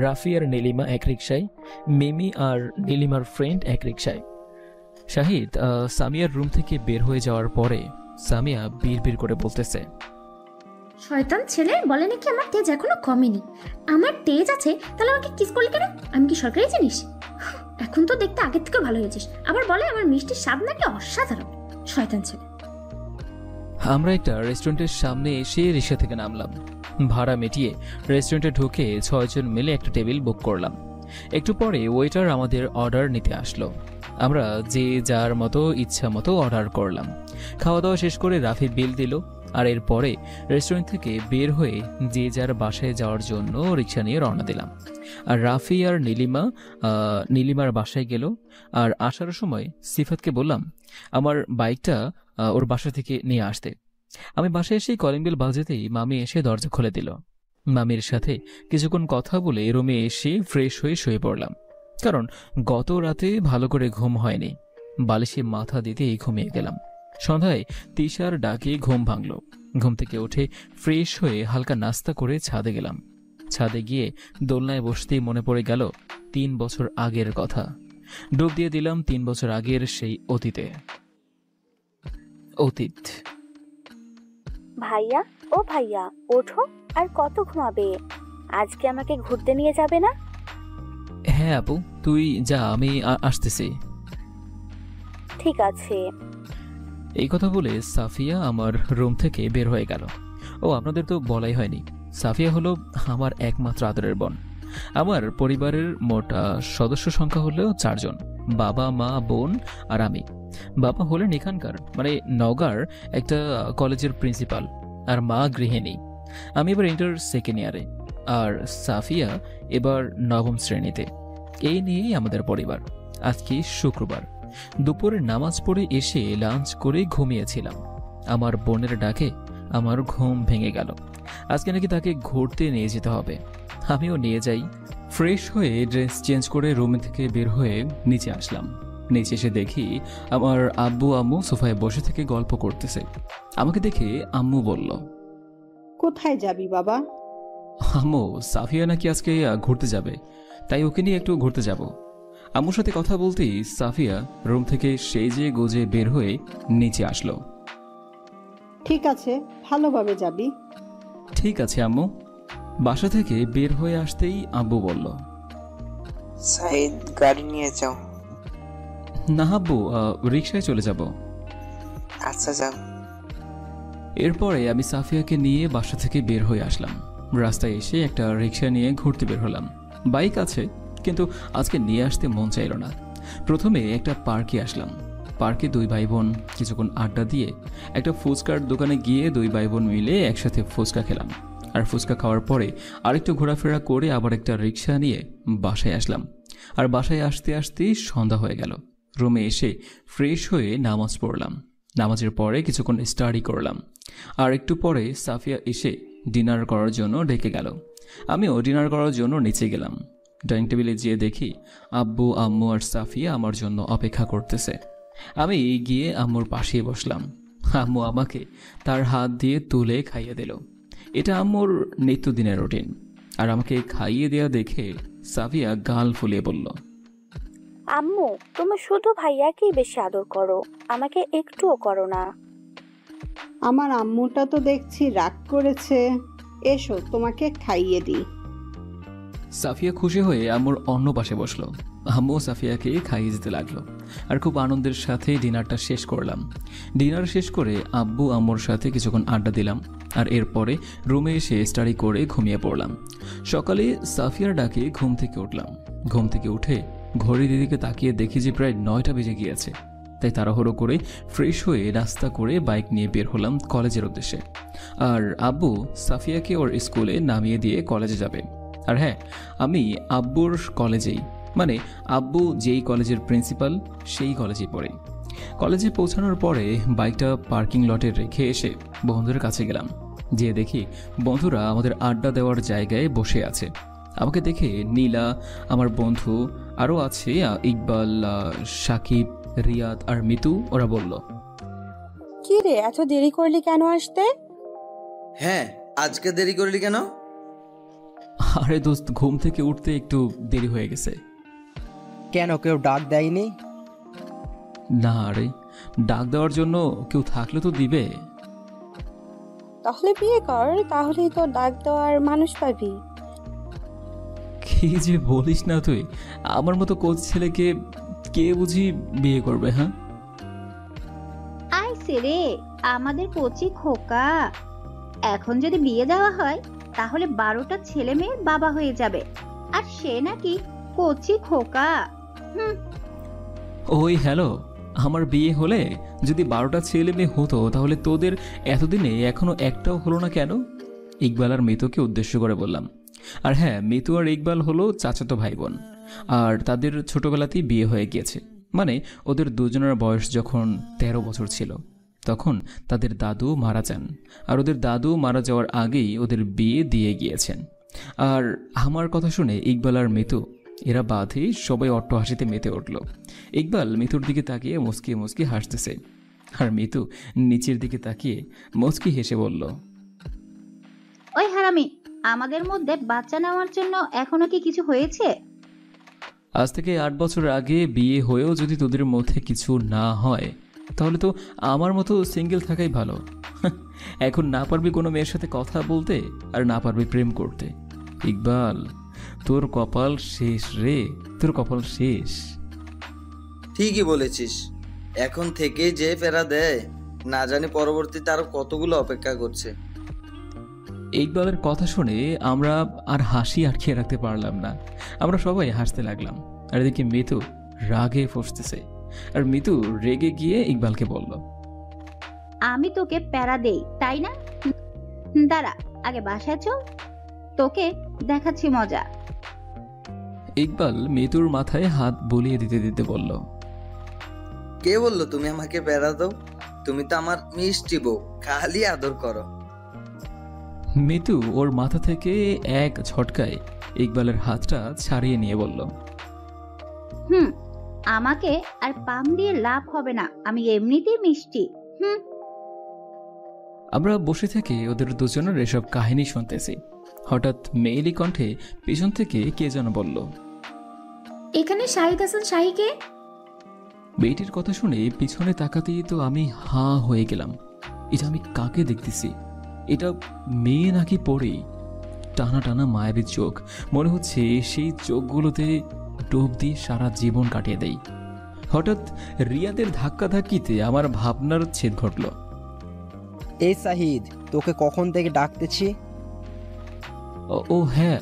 রাফি আর নীলিমা এক রিক্সায়, মিমি আর নীলিমার ফ্রেন্ড এক রিক্সায়। শাহিদ সামিয়ার রুম থেকে বের হয়ে যাওয়ার পরে সামিয়া বিড়বিড় করে বলতেছে, শয়তান ছেলে বলে নাকি আমার তেজ এখনো কমেনি। আমার তেজ আছে, তাহলে আমাকে কিস করলি কেন? আমি কি সরকারি জিনিস? এখন তো দেখতে আগের থেকে ভালো হয়েছিস, আবার বলে আমার মিষ্টির স্বাদ নাকি অসাধারণ। শয়তান ছেলে। আমরা একটা রেস্টুরেন্টের সামনে এসে রিক্সা থেকে নামলাম। ভাড়া মিটিয়ে রেস্টুরেন্টে ঢুকে 6 জন মিলে একটা টেবিল বুক করলাম। একটু পরে ওয়েটার আমাদের অর্ডার নিতে আসলো। আমরা যে যার মতো ইচ্ছা মতো অর্ডার করলাম। খাওয়া দাওয়া শেষ করে রাফি বিল দিল, আর এরপরে রেস্টুরেন্ট থেকে বের হয়ে যে যার বাসায় যাওয়ার জন্য রিক্সা নিয়ে রওনা দিলাম। আর রাফি আর নীলিমার বাসায় গেল। আর আসার সময় সিফাতকে বললাম আমার বাইকটা ওর বাসা থেকে নিয়ে আসতে। আমি বাসায় এসেই কলিং বেল বাজাতেই মামি এসে দরজা খুলে দিল। মামির সাথে কিছুক্ষণ কথা বলে রুমে এসে ফ্রেশ হয়ে শুয়ে পড়লাম, কারণ গত রাতে ভালো করে ঘুম হয়নি। বালিশে মাথা দিতেই ঘুমিয়ে গেলাম। সন্ধ্যায় তিশার ডাকে ঘুম ভাঙল। ঘুম থেকে উঠে ফ্রেশ হয়ে হালকা নাস্তা করে ছাদে গেলাম। ছাদে গিয়ে দোলনায় বসতেই মনে পড়ে গেল 3 বছর আগের কথা। ডুব দিয়ে দিলাম 3 বছর আগের সেই অতীতে। অতীত। ভাইয়া, ও ভাইয়া, ওঠো। আর কত ঘুমাবে? আজকে আমাকে ঘুরতে নিয়ে যাবে না? হ্যাঁ আপু, তুই যা, আমি আসতেছি। ঠিক আছে। এই কথা বলে সাফিয়া আমার রুম থেকে বের হয়ে গেল। ও, আপনাদের তো বলাই হয়নি, সাফিয়া হলো আমার একমাত্র আদরের বোন। আমার পরিবারের মোট সদস্য সংখ্যা হলো 4 জন, বাবা, মা, বোন আর আমি। বাবা হলেন এখানকার, মানে নওগাঁর একটা কলেজের প্রিন্সিপাল, আর মা গৃহিণী। আমি এবার ইন্টার 2nd ইয়ারে, আর সাফিয়া এবার 9ম শ্রেণীতে। এই নিয়েই আমাদের পরিবার। আজকে শুক্রবার দুপুরে নামাজ পড়ে এসে লাঞ্চ করে ঘুমিয়েছিলাম। আমার বোনের ডাকে আমার ঘুম ভেঙে গেল। আজকে নাকি তাকে ঘুরতে নিয়ে যেতে হবে, আমিও নিয়ে যাই। ফ্রেশ হয়ে ড্রেস চেঞ্জ করে রুম থেকে বের হয়ে নিচে আসলাম। নিচে এসে দেখি আমার আব্বু আম্মু সোফায় বসে থেকে গল্প করতেছে। আমাকে দেখে আম্মু বলল, কোথায় যাবি বাবা? আম্মু, সাফিয়া নাকি আজকে ঘুরতে যাবে, তাই ওকে নিয়ে একটু ঘুরতে যাব। আম্মুর সাথে কথা বলতেই সাফিয়া রুম থেকে সেজে গোজে বের হয়ে নিচে আসলো। ঠিক আছে, ভালোভাবে যাবি। ঠিক আছে আম্মু। বাসা থেকে বের হয়ে আসতেই আব্বু বলল, সাইদ, গাড়ি নিয়ে যাও। না আব্বু, রিক্সায় চলে যাব। আচ্ছা যাও। এরপরে আমি সাফিয়াকে নিয়ে বাসা থেকে বের হয়ে আসলাম। রাস্তায় এসে একটা রিক্সা নিয়ে ঘুরতে বের হলাম। বাইক আছে, কিন্তু আজকে নিয়ে আসতে মন চাইল না। প্রথমে একটা পার্কে আসলাম। পার্কে 2 ভাই বোন কিছুক্ষণ আড্ডা দিয়ে একটা ফুচকার দোকানে গিয়ে 2 ভাই বোন মিলে একসাথে ফুচকা খেলাম। আর ফুচকা খাওয়ার পরে আরেকটু ঘোরাফেরা করে আবার একটা রিক্সা নিয়ে বাসায় আসলাম। আর বাসায় আসতে আসতেই সন্ধ্যা হয়ে গেল। রুমে এসে ফ্রেশ হয়ে নামাজ পড়লাম। নামাজের পরে কিছুক্ষণ স্টাডি করলাম। আর একটু পরে সাফিয়া এসে ডিনার করার জন্য ডেকে গেল। আমিও ডিনার করার জন্য নিচে গেলাম। ডাইনিং টেবিলে যেয়ে দেখি আব্বু, আম্মু আর সাফিয়া আমার জন্য অপেক্ষা করতেছে। আমি গিয়ে আম্মুর পাশে বসলাম। আম্মু আমাকে তার হাত দিয়ে তুলে খাইয়ে দিল। এটা আম্মুর নিত্যদিনের রুটিন। আর আমাকে খাইয়ে দেয়া দেখে সাফিয়া গাল ফুলিয়ে বলল, আম্মু, তুমি শুধু ভাইয়াকেই বেশি আদর করো, আমাকে একটুও করো না। আমার আম্মুটা তো দেখছি রাগ করেছে, এসো তোমাকে খাইয়ে দিই। সাফিয়া খুশি হয়ে আম্মুর অন্য পাশে বসলো। আম্মু সাফিয়াকে খাইয়ে দিতে লাগলো। আর খুব আনন্দের সাথে ডিনারটা শেষ করলাম। ডিনার শেষ করে আব্বু আম্মুর সাথে কিছুক্ষণ আড্ডা দিলাম। আর এরপরে রুমে এসে স্টাডি করে ঘুমিয়ে পড়লাম। সকালে সাফিয়ার ডাকে ঘুম থেকে উঠলাম। ঘুম থেকে উঠে ঘড়ির দিকে তাকিয়ে দেখি যে প্রায় 9টা বেজে গিয়েছে। তাই তাড়াহুড়ো করে ফ্রেশ হয়ে নাস্তা করে বাইক নিয়ে বের হলাম কলেজের উদ্দেশ্যে। আর আব্বু সাফিয়াকে ওর স্কুলে নামিয়ে দিয়ে কলেজে যাবে। আর হ্যাঁ, আমি আব্বুর কলেজেই, মানে আব্বু যেই কলেজের প্রিন্সিপাল সেই কলেজেই পড়ে। কলেজে পৌঁছানোর পরে বাইকটা পার্কিং লটে রেখে এসে বন্ধুদের কাছে গেলাম। যেয়ে দেখি বন্ধুরা আমাদের আড্ডা দেওয়ার জায়গায় বসে আছে। আমাকে দেখে নীলা, আমার বন্ধু, আরও আছে ইকবাল, সাকিব, রিয়াদ আর মিতু, ওরা বলল, কি রে, এত দেরি করলি কেন আসতে? হ্যাঁ, আজকে দেরি করলি কেন? আরে দোস্ত, ঘুম থেকে উঠতে একটু দেরি হয়ে গেছে। কেন, কেউ ডাক দেয়নি? না রে, ডাক দেওয়ার জন্য কেউ থাকলে তো দিবে। তাহলে বিয়ে কর, তাহলেই তো ডাক দেওয়ার মানুষ পাবি। কি যে বলিস না তুই, আমার মতো কোচ ছেলেকে কে বুঝি বিয়ে করবে? হ্যাঁ আইসে রে আমাদের কচি খোকা, এখন যদি বিয়ে দেওয়া হয় তাহলে 12টা ছেলে মেয়ের বাবা হয়ে যাবে, আর সে নাকি কচি খোকা। ওই হ্যালো, আমার বিয়ে হলে যদি 12টা ছেলে মেয়ে হতো তাহলে তোদের এতদিনে এখনো একটাও হলো না কেন? ইকবাল আর মিতুকে উদ্দেশ্য করে বললাম। আর হ্যাঁ, মিতু আর ইকবাল হলো চাচাতো ভাই বোন। আর তাদের ছোটবেলাতেই বিয়ে হয়ে গিয়েছে। মানে ওদের দুজনের বয়স যখন 13 বছর ছিল তখন তাদের দাদু মারা যান। আর ওদের দাদু মারা যাওয়ার আগেই ওদের বিয়ে দিয়ে গিয়েছেন। আর আমার কথা শুনে ইকবাল আর মিতু এরা বাধে সবাই অট্ট হাসিতে মেতে উঠল। ইকবাল মিতুর দিকে তাকিয়ে মুচকি মুচকি হাসতেছে, আর মিতু নিচের দিকে তাকিয়ে মুচকি হেসে বলল, ওই হারামি, আমাদের মধ্যে বাচ্চা নেওয়ার জন্য এখনো কি কিছু হয়েছে? আজ থেকে 8 বছর আগে বিয়ে হয়েও যদি তোদের মধ্যে কিছু না হয় তাহলে তো আমার মতো সিঙ্গেল থাকাই ভালো। এখন না পারবি কোনো মেয়ের সাথে কথা বলতে, আর না পারবি প্রেম করতে। ইকবাল, তোর কপাল শেষ রে, তোর কপাল শেষ। ঠিকই বলেছিস, এখন থেকে যে ফেরা দেয় না জানি পরবর্তীতে আরো কতগুলো অপেক্ষা করছে। ইকবালের কথা শুনে আমরা আর হাসি আটকিয়ে রাখতে পারলাম না। আমরা সবাই হাসতে লাগলাম। আর এদিকে মিতু রাগে ফসতেছে। আর মিতু রেগে গিয়ে ইকবালকে বলল, আমি তোকে প্যারা দেই তাই না? দাঁড়া, আগে বাসায় চল, তোকে দেখাচ্ছি মজা। ইকবাল মিতুর মাথায় হাত বুলিয়ে দিতে দিতে বলল, কে বললো তুমি আমাকে প্যারা দাও? তুমি তো আমার মিষ্টি বউ, খালি আদর করো। মিতু ওর মাথা থেকে এক ঝটকায় ইকবালের হাতটা ছাড়িয়ে নিয়ে বলল, আমাকে আর পাম দিয়ে লাভ হবে না, আমি এমনিতেই মিষ্টি। আমরা বসে থেকে ওদের দুজনের এসব কাহিনী শুনতেছি। হঠাৎ মেয়েলি কণ্ঠে পিছন থেকে কে যেন বলল, এখানে শাহিদ হাসান শাহিকে। মেয়েটির কথা শুনে পিছনে তাকাতেই তো আমি হাঁ হয়ে গেলাম। এটা আমি কাকে দেখতেছি? এটা মেয়ে নাকি পড়ে? টানা টানা মায়াবী চোখ, মনে হচ্ছে সেই চোখগুলোতে ডুব দিয়ে সারা জীবন কাটিয়ে দেই। হঠাৎ রিয়াদের ধাক্কাধাক্কিতে আমার ভাবনার ছেদ ঘটল। এই শাহিদ, তোকে কখন থেকে ডাকতেছি। ও হ্যাঁ,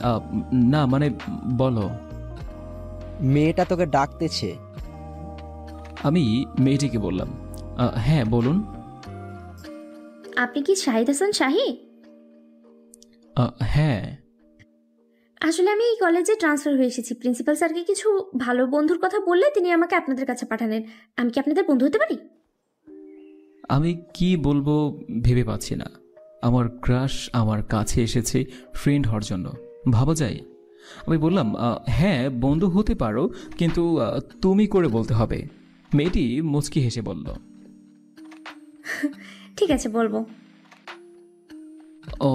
না মানে বলো। মেয়েটা তোকে ডাকতেছে। আমি মেয়েটিকে বললাম, হ্যাঁ বলুন। আপনি কি শাহিদ হাসান শাহি? হ্যাঁ। আসলে আমি এই কলেজে ট্রান্সফার হয়ে এসেছি। প্রিন্সিপাল স্যারকে কিছু ভালো বন্ধুর কথা বললে তিনি আমাকে আপনাদের কাছে পাঠালেন। আমি কি আপনাদের বন্ধু হতে পারি? আমি কি বলবো ভেবে পাচ্ছি না। আমার ক্রাশ আমার কাছে এসেছে ফ্রেন্ড হওয়ার জন্য, ভাবা যায়? আমি বললাম, হ্যাঁ বন্ধু হতে পারো, কিন্তু তুমি করে বলতে হবে। মেয়েটি মুচকি হেসে বলল, ঠিক আছে, বলবো। ও,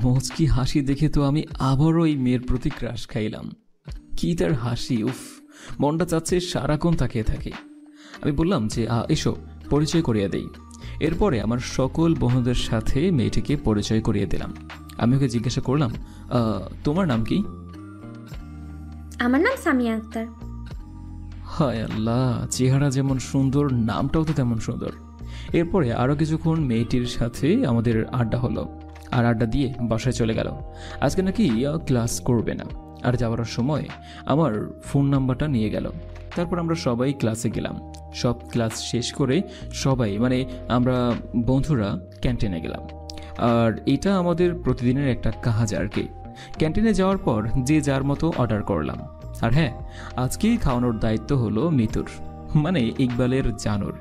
মুচকি হাসি দেখে তো আমি আবারও এই মেয়ের প্রতি ক্রাশ খাইলাম। কি তার হাসি! উফ, মনটা চাচ্ছে সারাক্ষণ তাকিয়ে থাকে। আমি বললাম যে এসো পরিচয় করিয়ে দেই। এরপরে আমার সকল বন্ধুদের সাথে মেয়েটিকে পরিচয় করিয়ে দিলাম। আমি ওকে জিজ্ঞাসা করলাম, তোমার নাম কি? আমার নাম সামিয়া আক্তার। হায় আল্লাহ, চেহারা যেমন সুন্দর, নামটাও তো তেমন সুন্দর। এরপরে আরও কিছুক্ষণ মেয়েটির সাথে আমাদের আড্ডা হলো, আর আড্ডা দিয়ে বাসায় চলে গেল। আজকে নাকি ক্লাস করবে না, আর যাওয়ার সময় আমার ফোন নাম্বারটা নিয়ে গেল। তারপর আমরা সবাই ক্লাসে গেলাম। সব ক্লাস শেষ করে সবাই মানে আমরা বন্ধুরা ক্যান্টিনে গেলাম। আর এটা আমাদের প্রতিদিনের একটা কাজ আর কি। ক্যান্টিনে যাওয়ার পর যে যার মতো অর্ডার করলাম। আর হ্যাঁ, আজকেই খাওয়ানোর দায়িত্ব হলো মিতুর, মানে ইকবালের জানুর।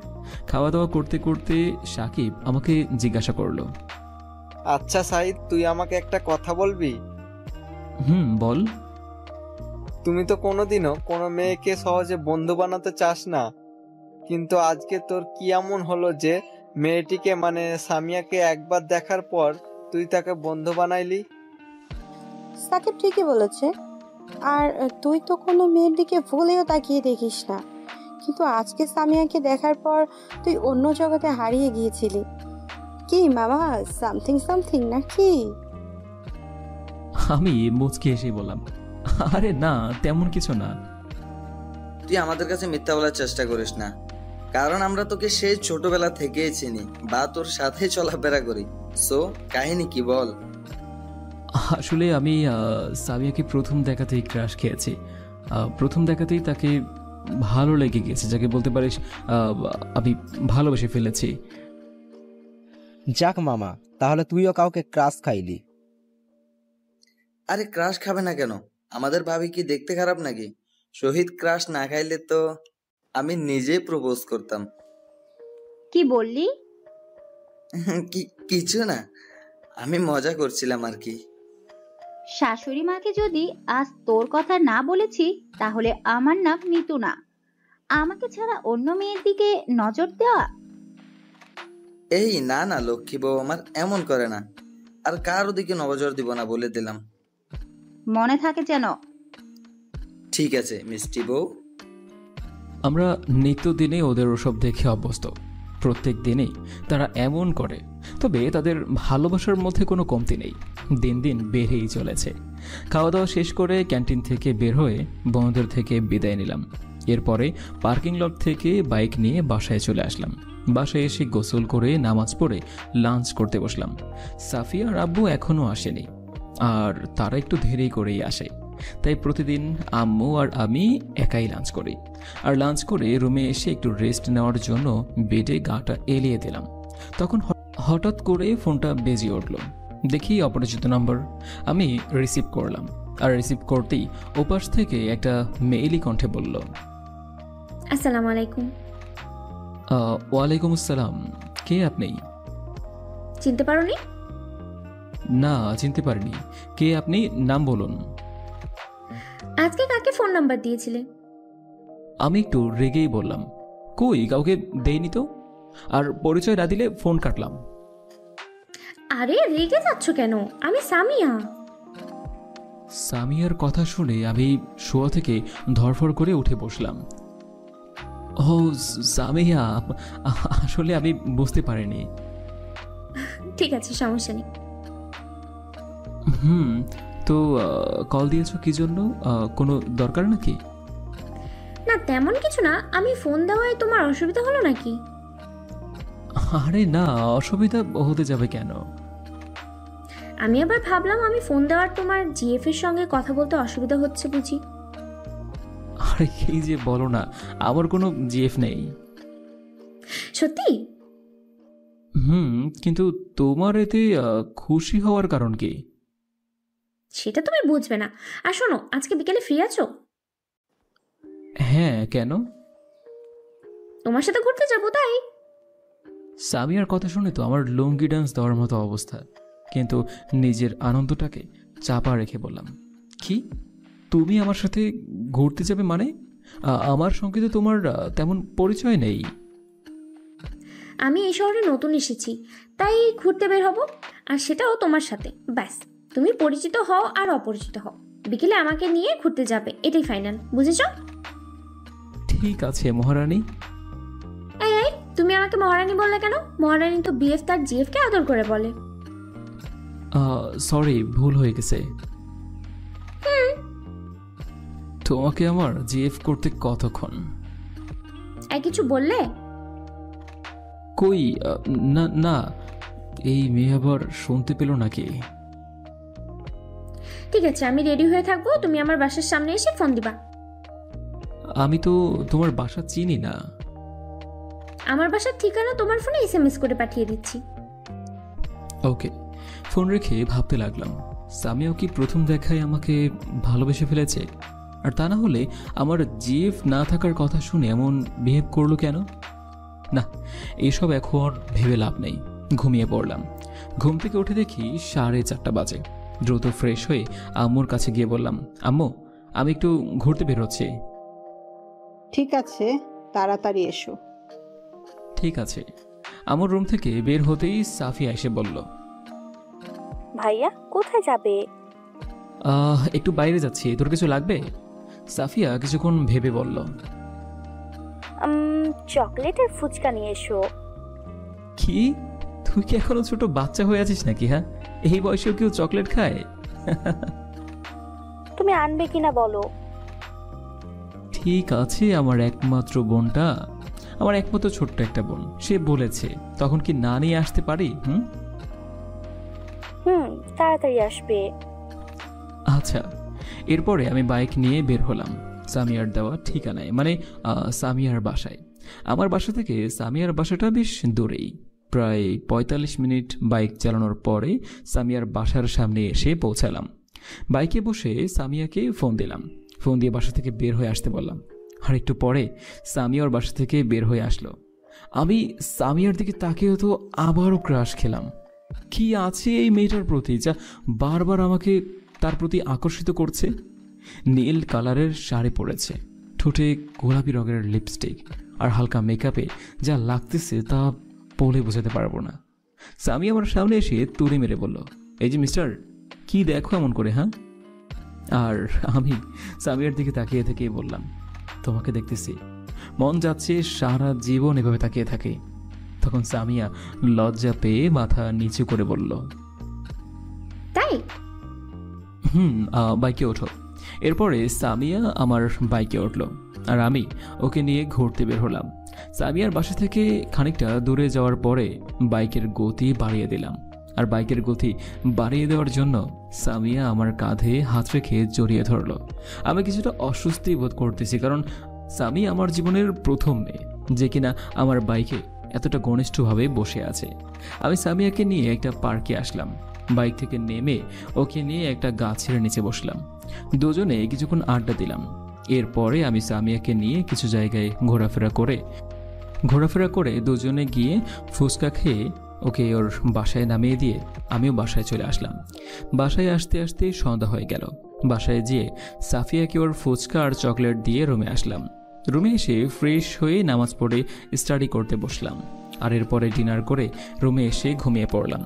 খাওয়া দাওয়া করতে করতে সাকিব আমাকে জিজ্ঞাসা করলো, আচ্ছা সাইদ, তুই আমাকে একটা কথা বলবি? বল। তুমি তো কোনোদিনও কোনো মেয়েকে সহজে বন্ধু বানাতে চাস না, কিন্তু আজকে তোর কি এমন হলো যে মেয়েটিকে মানে সামিয়াকে একবার দেখার পর তুই তাকে বন্ধু বানাইলি? সাকিব ঠিকই বলেছে। আর তুই তো কোনো মেয়ের দিকে ভুলেও তাকিয়ে দেখিস না, কিন্তু আজকে সামিয়াকে দেখার পর তুই অন্য জগতে হারিয়ে গিয়েছিলি। কি মামা, সামথিং সামথিং নাকি? আমি মুচকি এসে বললাম, আরে না, তেমন কিছু না। তুই আমাদের কাছে মিথ্যা বলার চেষ্টা করিস না, কারণ আমরা তোকে সেই ছোটবেলা থেকেই চিনি বা তোর সাথে চলাফেরা করি। সো কাহিনী কি বল? আসলে আমি সামিয়াকে প্রথম দেখাতেই ক্রাশ খেয়েছি। প্রথম দেখাতেই তাকে ভালো লেগে গেছে, যাকে বলতে পারিস আমি ভালোবেসে ফেলেছি। যাক মামা, তাহলে তুইও কাউকে ক্রাশ খাইলি। আরে ক্রাশ খাবে না কেন? আমাদের ভাবি কি দেখতে খারাপ নাকি? শহীদ ক্রাশ না খাইলে তো আমি নিজে প্রপোজ করতাম। কি বললি? কিছু না, আমি মজা করছিলাম আর কি। শাশুড়ি মাকে যদি আজ তোর কথা না বলেছি, তাহলে আমার নাম মিতু না। আমাকে ছাড়া অন্য মেয়ের দিকে নজর দেওয়া? এই না না লক্ষ্মী বউ আমার এমন করে না, আর কারো দিকে নজর দিব না বলে দিলাম। মনে থাকে যেন। ঠিক আছে মিষ্টি বউ। আমরা নিত্যদিনে ওদের ওসব দেখে অভ্যস্ত। প্রত্যেক দিনেই তারা এমন করে, তবে তাদের ভালোবাসার মধ্যে কোনো কমতি নেই, দিন দিন বেড়েই চলেছে। খাওয়া দাওয়া শেষ করে ক্যান্টিন থেকে বের হয়ে বন্ধুদের থেকে বিদায় নিলাম। এরপরে পার্কিং লট থেকে বাইক নিয়ে বাসায় চলে আসলাম। বাসায় এসে গোসল করে নামাজ পড়ে লাঞ্চ করতে বসলাম। সাফিয়া আর আব্বু এখনও আসেনি, আর তারা একটু দেরি করেই আসে। তাই প্রতিদিন আম্মু আর আমি একাই লাঞ্চ করি। আর লাঞ্চ করে রুমে এসে একটু রেস্ট নেওয়ার জন্য বেডে গাটা এলিয়ে দিলাম। তখন হঠাৎ করে ফোনটা বেজে উঠল। দেখি অপরিচিত নাম্বার। আমি রিসিভ করলাম, আর রিসিভ করতেই ওপাশ থেকে একটা মেইলি কণ্ঠে বলল, আসসালামু আলাইকুম। ওয়ালাইকুম আসসালাম। কে আপনি? চিনতে পারোনি? না, চিনতে পারিনি। কে আপনি? নাম বলুন। আজকে কাকে ফোন নাম্বার দিয়েছিলে? আমি একটু রেগেই বললাম, কই, কাউকে দেইনি তো। আর পরিচয় না দিলে ফোন কাটলাম। আরে রেগে যাচ্ছ কেন? আমি সামিয়া। সামিয়ার কথা শুনে আমি শোয়া থেকে ধরফর করে উঠে বসলাম। ও সামিয়া, আসলে আমি বুঝতে পারিনি। ঠিক আছে, সমস্যা নেই। তো কল দিয়েছো কি জন্য? কোনো দরকার নাকি? না, তেমন কিছু না। আমি ফোন দেওয়ায় তোমার অসুবিধা হলো নাকি? আরে না, অসুবিধা হতে যাবে কেন? আমি আবার ভাবলাম আমি ফোন দেওয়ার তোমার জিএফ এর সঙ্গে কথা বলতে অসুবিধা হচ্ছে বুঝি। আরে কি যে বলো না, আমার কোনো জিএফ নেই। সত্যি? কিন্তু তোমার এতে খুশি হওয়ার কারণ কি? সেটা তুমি বুঝবে না। আর শোনো, আজকে বিকেলে ফ্রি আছো? হ্যাঁ, কেন? তোমার সাথে ঘুরতে যাবো তাই। সামিয়ার কথা শুনে তো আমার লুঙ্গি ডান্স দেওয়ার মতো অবস্থা, কিন্তু নিজের আনন্দটাকে চাপা রেখে বললাম, কি তুমি আমার সাথে ঘুরতে যাবে? মানে আমার সঙ্গে তো তোমার তেমন পরিচয় নেই। আমি এই শহরে নতুন এসেছি, তাই ঘুরতে বের হব, আর সেটাও তোমার সাথে। ব্যাস, তুমি পরিচিত হও আর অপরিচিত হও, বিকেলে আমাকে নিয়ে ঘুরতে যাবে, এটাই ফাইনাল, বুঝেছ? ঠিক আছে মহারানী। এই তুমি আমাকে মহারানী বললে কেন? মহারানী তো বিএফ তার জিএফ কে আদর করে বলে। সরি, ভুল হয়ে গেছে। তোমাকে আমার জিএফ করতে কতক্ষণ? কিছু বললে? কই না না, এই মেয়ে আবার শুনতে পেল নাকি? ঠিক আছে, আমি রেডি হয়ে থাকবো, তুমি আমার বাসার সামনে এসে ফোন দিবা। আমি তো তোমার বাসা চিনি না। আমার বাসার ঠিকানা তোমার ফোনে এসএমএস করে পাঠিয়ে দিচ্ছি। ওকে। ফোন রেখে ভাবতে লাগলাম, সামিয়াও কি প্রথম দেখায় আমাকে ভালোবেসে ফেলেছে? আর তা না হলে আমার জিএফ না থাকার কথা শুনে এমন বিহেভ করলো কেন? না, এসব এখন ভেবে লাভ নেই। ঘুমিয়ে পড়লাম। ঘুম থেকে উঠে দেখি 4:30 বাজে। দ্রুত ফ্রেশ হয়ে আম্মুর কাছে গিয়ে বললাম, আম্মু আমি একটু ঘুরতে বের হচ্ছি। ঠিক আছে, তাড়াতাড়ি এসো। ঠিক আছে। আমার রুম থেকে বের হতেই সাফিয়া এসে বলল, ভাইয়া কোথায় যাবে? একটু বাইরে যাচ্ছি, তোর কিছু লাগবে? সাফিয়া কিছুক্ষণ ভেবে বলল, চকলেটের ফুচকা নিয়ে এসো। কি তুই কি এখনো ছোট বাচ্চা হয়ে আছিস নাকি? হ্যাঁ, এই বয়সেও কেউ চকলেট খায়? তুমি আনবে কিনা বলো। ঠিক আছে, আমার একমাত্র বোনটা, আমার একমাত্র ছোট্ট একটা বোন, সে বলেছে, তখন কি না নিয়ে আসতে পারি? তাড়াতাড়ি আসবে। আচ্ছা। এরপরে আমি বাইক নিয়ে বের হলাম সামিয়ার দেওয়া ঠিকানায়, মানে সামিয়ার বাসায়। আমার বাসা থেকে সামিয়ার বাসাটা বেশ দূরেই, প্রায় 45 মিনিট বাইক চালানোর পরে সামিয়ার বাসার সামনে এসে পৌঁছালাম। বাইকে বসে সামিয়াকে ফোন দিলাম। ফোন দিয়ে বাসা থেকে বের হয়ে আসতে বললাম। আর একটু পরে সামিয়ার বাসা থেকে বের হয়ে আসলো। আমি সামিয়ার দিকে তাকিয়ে তো আবারও ক্রাশ খেলাম। কি আছে এই মেয়েটার প্রতি যা বারবার আমাকে তার প্রতি আকর্ষিত করছে? নীল কালারের শাড়ি পরেছে, ঠোঁটে গোলাপি রঙের লিপস্টিক, আর হালকা মেকআপে যা লাগতেছে তা বলে বোঝাতে পারবো না। সামি আমার সামনে এসে তুড়ি মেরে বলল, এই যে মিস্টার, কি দেখো এমন করে? হ্যাঁ? আর আমি সামিয়ার দিকে তাকিয়ে থেকে বললাম, তোমাকে দেখতেছি, মন যাচ্ছে সারা জীবন এভাবে তাকিয়ে থাকে। তখন সামিয়া লজ্জা পেয়ে মাথা নিচু করে বলল, তাই? বাইকে ওঠো। এরপরে সামিয়া আমার বাইকে উঠলো আর আমি ওকে নিয়ে ঘুরতে বের হলাম। সামিয়ার বাসা থেকে খানিকটা দূরে যাওয়ার পরে বাইকের গতি বাড়িয়ে দিলাম। আর বাইকের গতি বাড়িয়ে দেওয়ার জন্য সামিয়া আমার কাঁধে হাত রেখে জড়িয়ে ধরলো। আমি কিছুটা অস্বস্তি বোধ করতেছি, কারণ সামিয়া আমার জীবনের প্রথম মেয়ে যে কিনা আমার বাইকে এতটা ঘনিষ্ঠভাবে বসে আছে। আমি সামিয়াকে নিয়ে একটা পার্কে আসলাম। বাইক থেকে নেমে ওকে নিয়ে একটা গাছের নিচে বসলাম। দুজনে কিছুক্ষণ আড্ডা দিলাম। এরপরে আমি সামিয়াকে নিয়ে কিছু জায়গায় ঘোরাফেরা করে দুজনে গিয়ে ফুচকা খেয়ে ওকে ওর বাসায় নামিয়ে দিয়ে আমিও বাসায় চলে আসলাম। বাসায় আসতে আসতে সন্ধ্যা হয়ে গেল। বাসায় যেয়ে সাফিয়াকে ওর ফুচকা আর চকলেট দিয়ে রুমে আসলাম। রুমে এসে ফ্রেশ হয়ে নামাজ পড়ে স্টাডি করতে বসলাম। আর এরপরে ডিনার করে রুমে এসে ঘুমিয়ে পড়লাম।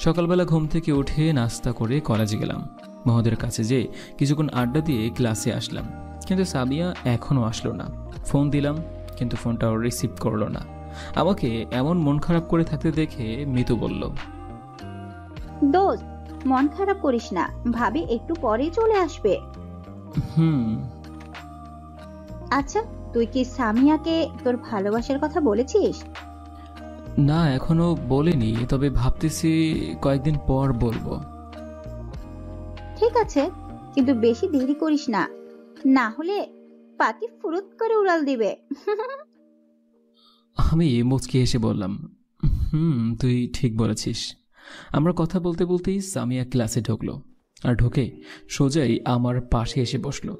সকালবেলা ঘুম থেকে উঠে নাস্তা করে কলেজে গেলাম। মহোদয়ের কাছে যেয়ে কিছুক্ষণ আড্ডা দিয়ে ক্লাসে আসলাম, কিন্তু সামিয়া এখনও আসলো না। ফোন দিলাম, কিন্তু ফোনটাও রিসিভ করলো না। আমাকে এমন মন খারাপ করে থাকতে দেখে মিতু বলল, দোস্ত মন খারাপ করিস না, ভাবি একটু পরেই চলে আসবে। আচ্ছা, তুই কি সামিয়াকে তোর ভালোবাসার কথা বলেছিস? না, এখনো বলিনি, তবে ভাবতেছি কয়েকদিন পর বলবো। ঠিক আছে, কিন্তু বেশি দেরি করিস না, না হলে পাতি ফুরুত করে উড়াল দিবে। আমি মুচকি এসে বললাম, তুই ঠিক বলেছিস। আমরা কথা বলতে বলতেই সামিয়া ক্লাসে ঢুকলো। আর ঢুকে সোজাই আমার পাশে এসে বসলো।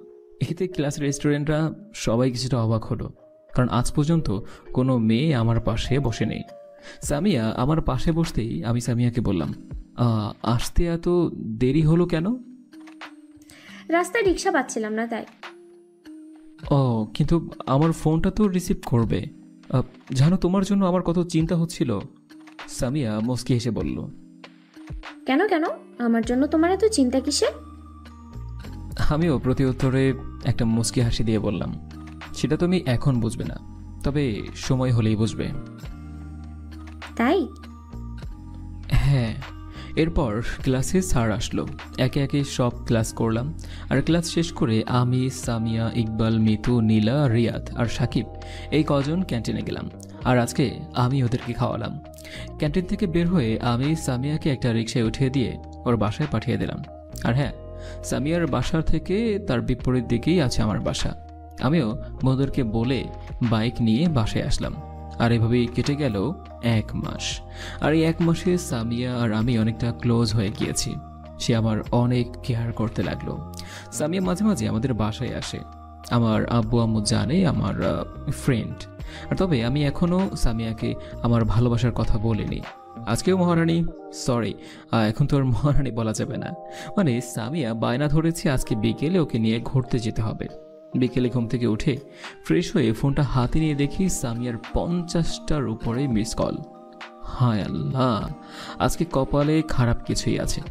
এতে ক্লাস রেস্টুরেন্টরা সবাই কিছুটা অবাক হলো, কারণ আজ পর্যন্ত কোনো মেয়ে আমার পাশে বসে নেই। সামিয়া আমার পাশে বসতেই আমি সামিয়াকে বললাম, আসতে এত দেরি হলো কেন? রাস্তায় রিক্সা পাচ্ছিলাম না তাই। ও, কিন্তু আমার ফোনটা তো রিসিভ করবে। জানো, তোমার জন্য আমার কত চিন্তা হচ্ছিল। সামিয়া মুস্কি হেসে বলল। কেন কেন আমার জন্য তোমার এত চিন্তা কিসে? আমিও প্রতি উত্তরে একটা মুস্কি হাসি দিয়ে বললাম, সেটা তুমি এখন বুঝবে না, তবে সময় হলেই বুঝবে। তাই? হ্যাঁ। এরপর ক্লাসে স্যার আসলো, একে একে সব ক্লাস করলাম। আর ক্লাস শেষ করে আমি, সামিয়া, ইকবাল, মিতু, নীলা, রিয়াদ আর সাকিব এই কজন ক্যান্টিনে গেলাম। আর আজকে আমি ওদেরকে খাওয়ালাম। ক্যান্টিন থেকে বের হয়ে আমি সামিয়াকে একটা রিক্সায় উঠিয়ে দিয়ে ওর বাসায় পাঠিয়ে দিলাম। আর হ্যাঁ, সামিয়ার বাসা থেকে তার বিপরীত দিকেই আছে আমার বাসা। আমিও বন্ধুদেরকে বলে বাইক নিয়ে বাসায় আসলাম। আর এভাবেই কেটে গেল 1 মাস। আর এই 1 মাসে সামিয়া আর আমি অনেকটা ক্লোজ হয়ে গিয়েছি। সে আমার অনেক কেয়ার করতে লাগলো। সামিয়া মাঝে মাঝে আমাদের বাসায় আসে। আমার আব্বু আম্মু জানে আমার ফ্রেন্ড। আর তবে আমি এখনও সামিয়াকে আমার ভালোবাসার কথা বলিনি। আজকেও মহারানী, সরি, এখন তো আর মহারানী বলা যাবে না। মানে সামিয়া বায়না ধরেছে আজকে বিকেলে ওকে নিয়ে ঘুরতে যেতে হবে। বিকেলে ঘুম থেকে উঠে ফ্রেশ হয়ে ফোনটা হাতে নিয়ে দেখি সামিয়ার 50টার উপরে মিস কল। হায় আল্লাহ, আজকে কপালে খারাপ কিছুই আছে।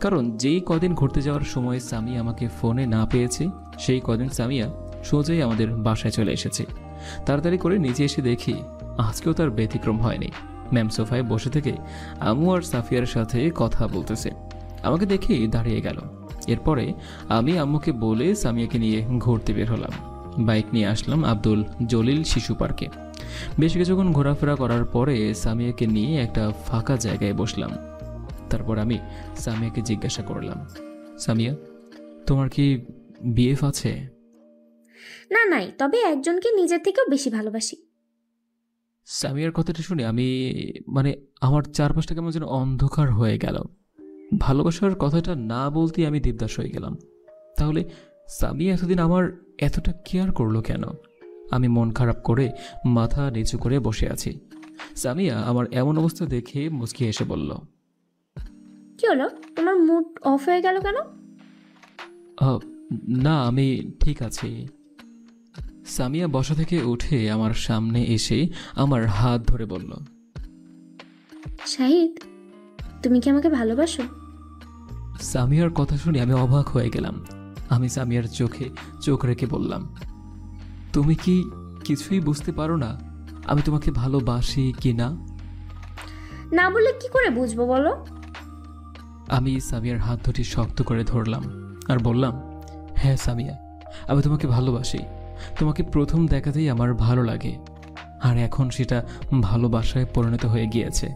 কারণ যেই কদিন ঘুরতে যাওয়ার সময় সামিয়া আমাকে ফোনে না পেয়েছে, সেই কদিন সামিয়া সোজাই আমাদের বাসায় চলে এসেছে। তাড়াতাড়ি করে নিচে এসে দেখি আজকেও তার ব্যতিক্রম হয়নি। ম্যাম সোফায় বসে থেকে আম্মু আর সাফিয়ার সাথে কথা বলতেছে। আমাকে দেখে দাঁড়িয়ে গেল। এরপরে আমি আম্মুকে বলে সামিয়াকে নিয়ে ঘুরতে বের হলাম। বাইক নিয়ে আসলাম আব্দুল জলিল শিশু পার্কে। বেশ কিছুক্ষণ ঘোরাফেরা করার পরে সামিয়াকে নিয়ে একটা ফাঁকা জায়গায় বসলাম। তারপর আমি সামিয়াকে জিজ্ঞাসা করলাম, সামিয়া, তোমার কি বিএফ আছে? না, নাই, তবে একজনকে নিজের থেকেও বেশি ভালোবাসি। সামিয়ার কথাটা শুনে আমি আমার চারপাশটা কেমন যেন অন্ধকার হয়ে গেল। ভালোবাসার কথাটা না বলতেই আমি দেবদাস হয়ে গেলাম। তাহলে সামিয়া এতদিন আমার এতটা কেয়ার করলো কেন? আমি মন খারাপ করে মাথা নিচু করে বসে আছি। সামিয়া আমার এমন অবস্থা দেখে মুচকি এসে বলল, কি হলো, তোমার মুড অফ হয়ে গেল কেন? না, আমি ঠিক আছি। সামিয়া বসা থেকে উঠে আমার সামনে এসে আমার হাত ধরে বলল, শাহিদ, তুমি কি আমাকে ভালোবাসো? সামিয়ার কথা শুনে আমি অবাক হয়ে গেলাম। আমি সামিয়ার চোখে চোখ রেখে বললাম, তুমি কি কিছুই বুঝতে পারো না আমি তোমাকে ভালোবাসি কি না? না বললে কি করে বুঝবো বলো? আমি সামিয়ার হাত দুটি শক্ত করে ধরলাম আর বললাম, হ্যাঁ সামিয়া, আমি তোমাকে ভালোবাসি। তোমাকে প্রথম দেখাতেই আমার ভালো লাগে, আর এখন সেটা ভালোবাসায় পরিণত হয়ে গিয়েছে।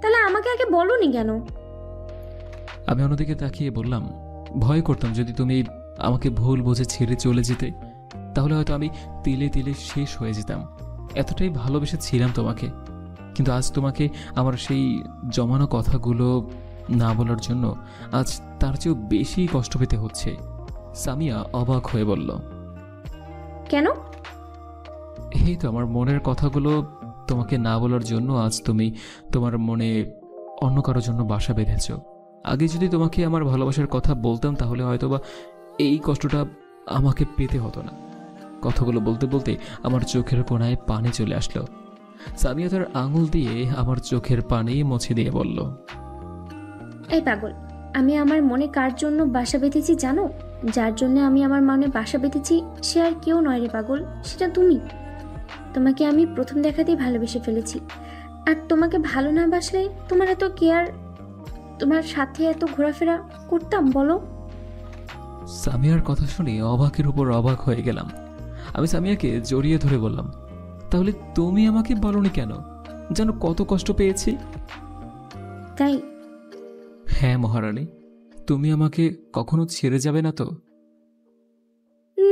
তাহলে আমাকে আগে বলোনি কেন? আমি অন্যদিকে তাকিয়ে বললাম, ভয় করতাম যদি তুমি আমাকে ভুল বুঝে ছেড়ে চলে যেতে, তাহলে হয়তো আমি তিলে তিলে শেষ হয়ে যেতাম। এতটাই ভালোবেসেছিলাম তোমাকে, কিন্তু আজ তোমাকে আমার সেই জমানো কথাগুলো না বলার জন্য আজ তার চেয়েও বেশি কষ্ট পেতে হচ্ছে। সামিয়া অবাক হয়ে বলল, কেন? এই তো আমার মনের কথাগুলো তোমাকে না বলার জন্য আজ তুমি তোমার মনে অন্য কারোর জন্য বাসা বেঁধেছ। আগে যদি তোমাকে আমার ভালোবাসার কথা বলতাম তাহলে হয়তোবা এই কষ্টটা আমাকে পেতে হতো না। কথাগুলো বলতে বলতে আমার চোখের কোণায় পানি চলে আসলো। সামিয়া তার আঙুল দিয়ে আমার চোখের পানি মুছে দিয়ে বলল, এই পাগল, আমি আমার মনে কার জন্য বাসা বেঁধেছি জানো? যার জন্য আমি আমার মনে বাসা বেঁধেছি সে আর কেউ নয় রে পাগল, সেটা তুমি। তোমাকে আমি প্রথম দেখাতেই ভালোবেসে ফেলেছি। আর তোমাকে ভালো না বাসলে তোমার এত কেয়ার, তোমার সাথে এত ঘোরাফেরা করতাম বলো? সামিয়ার কথা শুনে অবাকের উপর অবাক হয়ে গেলাম। আমি সামিয়াকে জড়িয়ে ধরে বললাম, তাহলে তুমি আমাকে বলনি কেন? জানো কত কষ্ট পেয়েছি। তাই? হ্যাঁ মহারানী, তুমি আমাকে কখনো ছেড়ে যাবে না তো?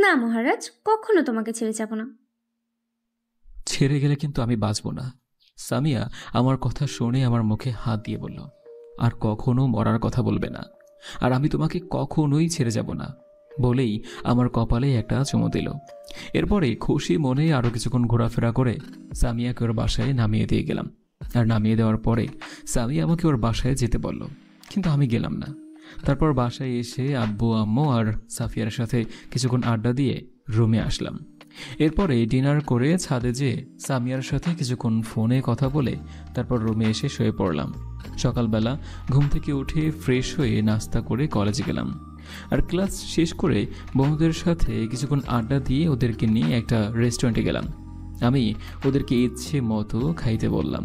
না মহারাজ, কখনো তোমাকে ছেড়ে যাব না। ছেড়ে গেলে কিন্তু আমি বাঁচব না। সামিয়া আমার কথা শুনে আমার মুখে হাত দিয়ে বলল, আর কখনো মরার কথা বলবে না। আর আমি তোমাকে কখনোই ছেড়ে যাব না বলেই আমার কপালে একটা চুমু দিল। এরপরে খুশি মনে আরও কিছুক্ষণ ঘোরাফেরা করে সামিয়াকে ওর বাসায় নামিয়ে দিয়ে গেলাম। আর নামিয়ে দেওয়ার পরে সামিয়া আমাকে ওর বাসায় যেতে বলল, কিন্তু আমি গেলাম না। তারপর বাসায় এসে আব্বু আম্মু আর সাফিয়ার সাথে কিছুক্ষণ আড্ডা দিয়ে রুমে আসলাম। এরপরে ডিনার করে ছাদে যেয়ে সামিয়ার সাথে কিছুক্ষণ ফোনে কথা বলে তারপর রুমে এসে শুয়ে পড়লাম। সকালবেলা ঘুম থেকে উঠে ফ্রেশ হয়ে নাস্তা করে কলেজে গেলাম। আর ক্লাস শেষ করে বন্ধুদের সাথে কিছুক্ষণ আড্ডা দিয়ে ওদেরকে নিয়ে একটা রেস্টুরেন্টে গেলাম। আমি ওদেরকে ইচ্ছে মতো খাইতে বললাম।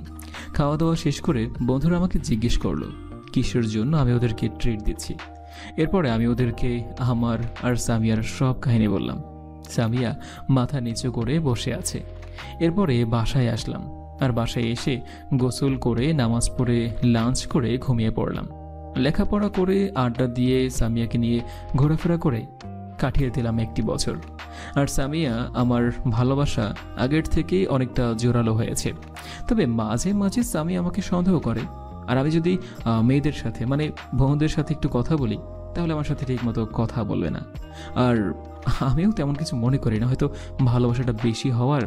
খাওয়া দাওয়া শেষ করে বন্ধুরা আমাকে জিজ্ঞেস করলো কিসের জন্য আমি ওদেরকে ট্রিট দিচ্ছি। এরপরে আমি ওদেরকে আমার আর সামিয়ার সব কাহিনী বললাম। সামিয়া মাথা নিচু করে বসে আছে। এরপরে বাসায় আসলাম। আর বাসায় এসে গোসল করে নামাজ পড়ে লাঞ্চ করে ঘুমিয়ে পড়লাম। লেখাপড়া করে আড্ডা দিয়ে সামিয়াকে নিয়ে ঘোরাফেরা করে কাটিয়ে দিলাম একটি বছর। আর সামিয়া আমার ভালোবাসা আগের থেকে অনেকটা জোরালো হয়েছে। তবে মাঝে মাঝে সামিয়া আমাকে সন্দেহ করে। আর আমি যদি মেয়েদের সাথে মানে বন্ধুদের সাথে একটু কথা বলি তাহলে আমার সাথে ঠিক মতো কথা বলবে না। আর আমিও তেমন কিছু মনে করি না, হয়তো ভালোবাসাটা বেশি হওয়ার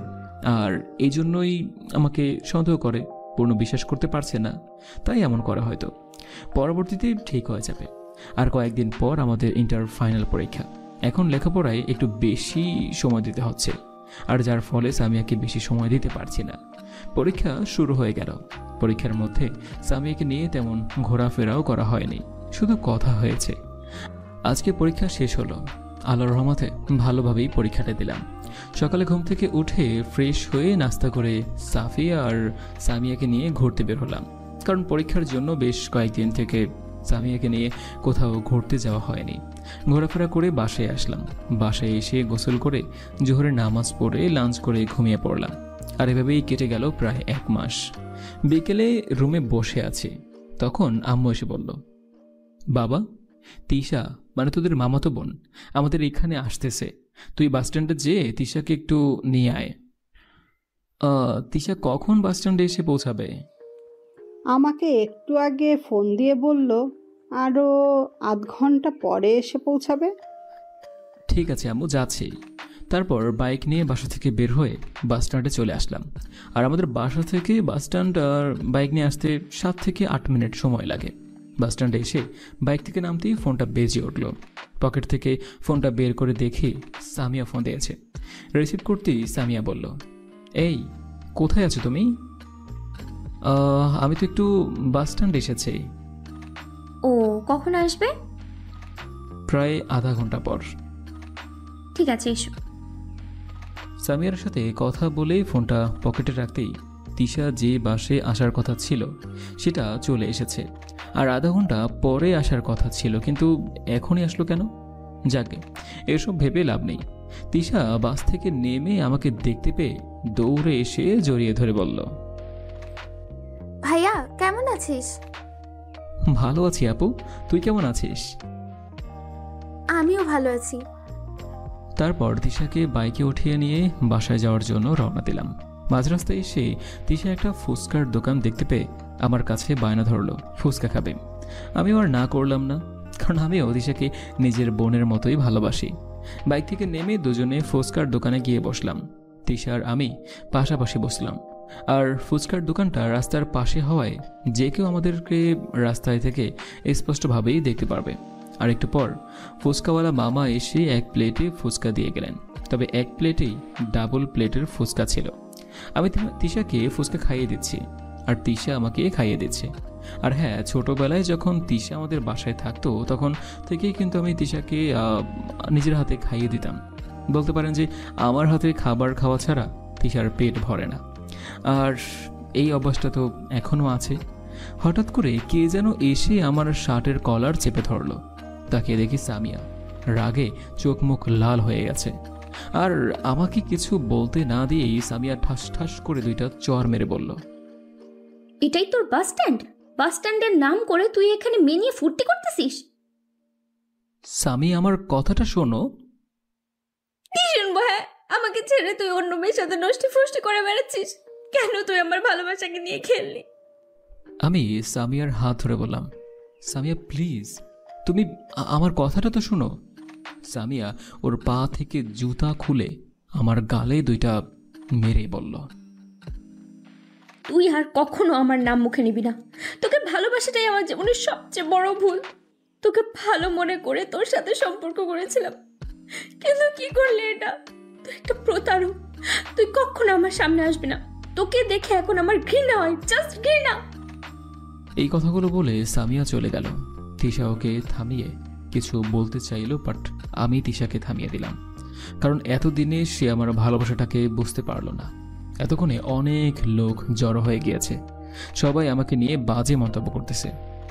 আর এই জন্যই আমাকে সন্দেহ করে, পূর্ণ বিশ্বাস করতে পারছে না, তাই এমন করা হয়তো। পরবর্তীতে ঠিক হয়ে যাবে। আর কয়েকদিন পর আমাদের ইন্টার ফাইনাল পরীক্ষা। এখন লেখাপড়ায় একটু বেশি সময় দিতে হচ্ছে, আর যার ফলে সামিয়াকে বেশি সময় দিতে পারছি না। পরীক্ষা শুরু হয়ে গেল। পরীক্ষার মধ্যে সামিয়াকে নিয়ে তেমন ঘোরাফেরাও করা হয়নি, শুধু কথা হয়েছে। আজকে পরীক্ষা শেষ হলো। আল্লাহর রহমতে ভালোভাবেই পরীক্ষাটা দিলাম। সকালে ঘুম থেকে উঠে ফ্রেশ হয়ে নাস্তা করে সাফিয়া আর সামিয়াকে নিয়ে ঘুরতে বের হলাম, কারণ পরীক্ষার জন্য বেশ কয়েকদিন থেকে সামিয়াকে নিয়ে কোথাও ঘুরতে যাওয়া হয়নি। ঘোরাফেরা করে বাসায় আসলাম। বাসায় এসে গোসল করে জোহরের নামাজ পড়ে লাঞ্চ করে ঘুমিয়ে পড়লাম। আর এভাবেই কেটে গেল প্রায় 1 মাস। বিকেলে রুমে বসে আছি, তখন আম্মু এসে বলল, বাবা, তিশা মানে তোদের মামাতো বোন আমাদের এখানে আসতেছে, তুই বাস স্ট্যান্ডে যেয়ে তিশাকে একটু নিয়ে আয়। তিশা কখন বাস স্ট্যান্ডে এসে পৌঁছাবে? আমাকে একটু আগে ফোন দিয়ে বলল আরও আধ ঘন্টা পরে এসে পৌঁছাবে। ঠিক আছে আম্মু, যাচ্ছি। তারপর বাইক নিয়ে বাসা থেকে বের হয়ে বাস স্ট্যান্ডে চলে আসলাম। আর আমাদের বাসা থেকে বাস স্ট্যান্ড আর বাইক নিয়ে আসতে 7 থেকে 8 মিনিট সময় লাগে। বাস স্ট্যান্ডে এসে বাইক থেকে নামতেই ফোনটা বেজে উঠল। পকেট থেকে ফোনটা বের করে দেখি সামিয়া ফোন দিয়েছে। রিসিভ করতেই সামিয়া বলল, এই কোথায় আছো তুমি? আমি তো একটু বাস স্ট্যান্ডে এসেছি। ও কখন আসবে? প্রায় আধা ঘন্টা পর। ঠিক আছে, এসো। সামিয়ার সাথে কথা বলে ফোনটা পকেটে রাখতেই তিশা যে বাসে আসার কথা ছিল সেটা চলে এসেছে। আর আধা ঘন্টা পরে আসার কথা ছিল, কিন্তু এখনই আসলো কেন? যাকে এসব ভেবে লাভ নেই। তিশা বাস থেকে নেমে আমাকে দেখতে পেয়ে দৌড়ে এসে জড়িয়ে ধরে বলল, ভাইয়া কেমন আছিস? ভালো আছি আপু, তুই কেমন আছিস? আমিও ভালো আছি। তারপর তিশাকে বাইকে উঠিয়ে নিয়ে বাসায় যাওয়ার জন্য রওনা দিলাম। মাঝ রাস্তায় এসে তিশা একটা ফুচকার দোকান দেখতে পেয়ে আমার কাছে বায়না ধরলো ফুচকা খাবে। আমি আর না করলাম না, কারণ আমিও তিশাকে নিজের বোনের মতোই ভালোবাসি। বাইক থেকে নেমে দুজনে ফুচকার দোকানে গিয়ে বসলাম। তিশা আর আমি পাশাপাশি বসলাম। আর ফুচকার দোকানটা রাস্তার পাশে হওয়ায় যে কেউ আমাদেরকে রাস্তায় থেকে স্পষ্টভাবেই দেখতে পারবে। আর একটু পর ফুচকাওয়ালা মামা এসে 1 প্লেটে ফুচকা দিয়ে গেলেন, তবে 1 প্লেটেই ডাবল প্লেটের ফুচকা ছিল। আমি তিশাকে ফুচকা খাইয়ে দিচ্ছি আর তিশা আমাকে খাইয়ে দিচ্ছে। আর হ্যাঁ, ছোটবেলায় যখন তিশা আমাদের বাসায় থাকতো তখন থেকেই কিন্তু আমি তিশাকে নিজের হাতে খাইয়ে দিতাম। বলতে পারেন যে আমার হাতে খাবার খাওয়া ছাড়া তিশার পেট ভরে না। আর এই অভ্যাসটা তো এখনও আছে। হঠাৎ করে কে যেন এসে আমার শার্টের কলার চেপে ধরলো। তাকিয়ে দেখি সামিয়া রাগে চোখ মুখ লাল হয়ে গেছে। আর আমাকে কিছু বলতে না দিয়েই সামিয়া ঠাস ঠাস করে 2টা চর মেরে বলল, এটাই তোর বাস স্ট্যান্ড? বাস স্ট্যান্ডের নাম করে তুই এখানে মেয়ে নিয়ে ফুর্তি করতেছিস? সামি, আমার কথাটা শোনো। কি শুনবো? হ্যাঁ, আমাকে ছেড়ে তুই অন্য মেয়ের সাথে নষ্টি ফষ্টি করে বেড়াচ্ছিস কেন? তুই আমার ভালোবাসাকে নিয়ে খেললি। আমি সামিয়ার হাত ধরে বললাম, সামিয়া প্লিজ, তুমি আমার কথাটা তো শোনো। সামিয়া ওর পা থেকে জুতা খুলে আমার গালে 2টা মেরে বলল, তুই আর কখনো আমার নাম মুখে নিবি না। তোকে ভালোবাসাটাই আমার জীবনের সবচেয়ে বড় ভুল। তোকে ভালো মনে করে তোর সাথে সম্পর্ক করেছিলাম, কিন্তু কি করলি এটা? তুই একটা প্রতারক। তুই কখনো আমার সামনে আসবি না। তোকে দেখে এখন আমার ঘৃণা হয়, জাস্ট ঘৃণা। এই কথাগুলো বলে সামিয়া চলে গেল। তিশা ওকে থামিয়ে কিছু বলতে চাইল, বাট আমি তিশাকে থামিয়ে দিলাম, কারণ এতদিনে সে আমার ভালোবাসাটাকে বুঝতে পারল না। এতক্ষণে অনেক লোক জড়ো হয়ে গিয়েছে, সবাই আমাকে নিয়ে বাজে মন্তব্য করতেছে।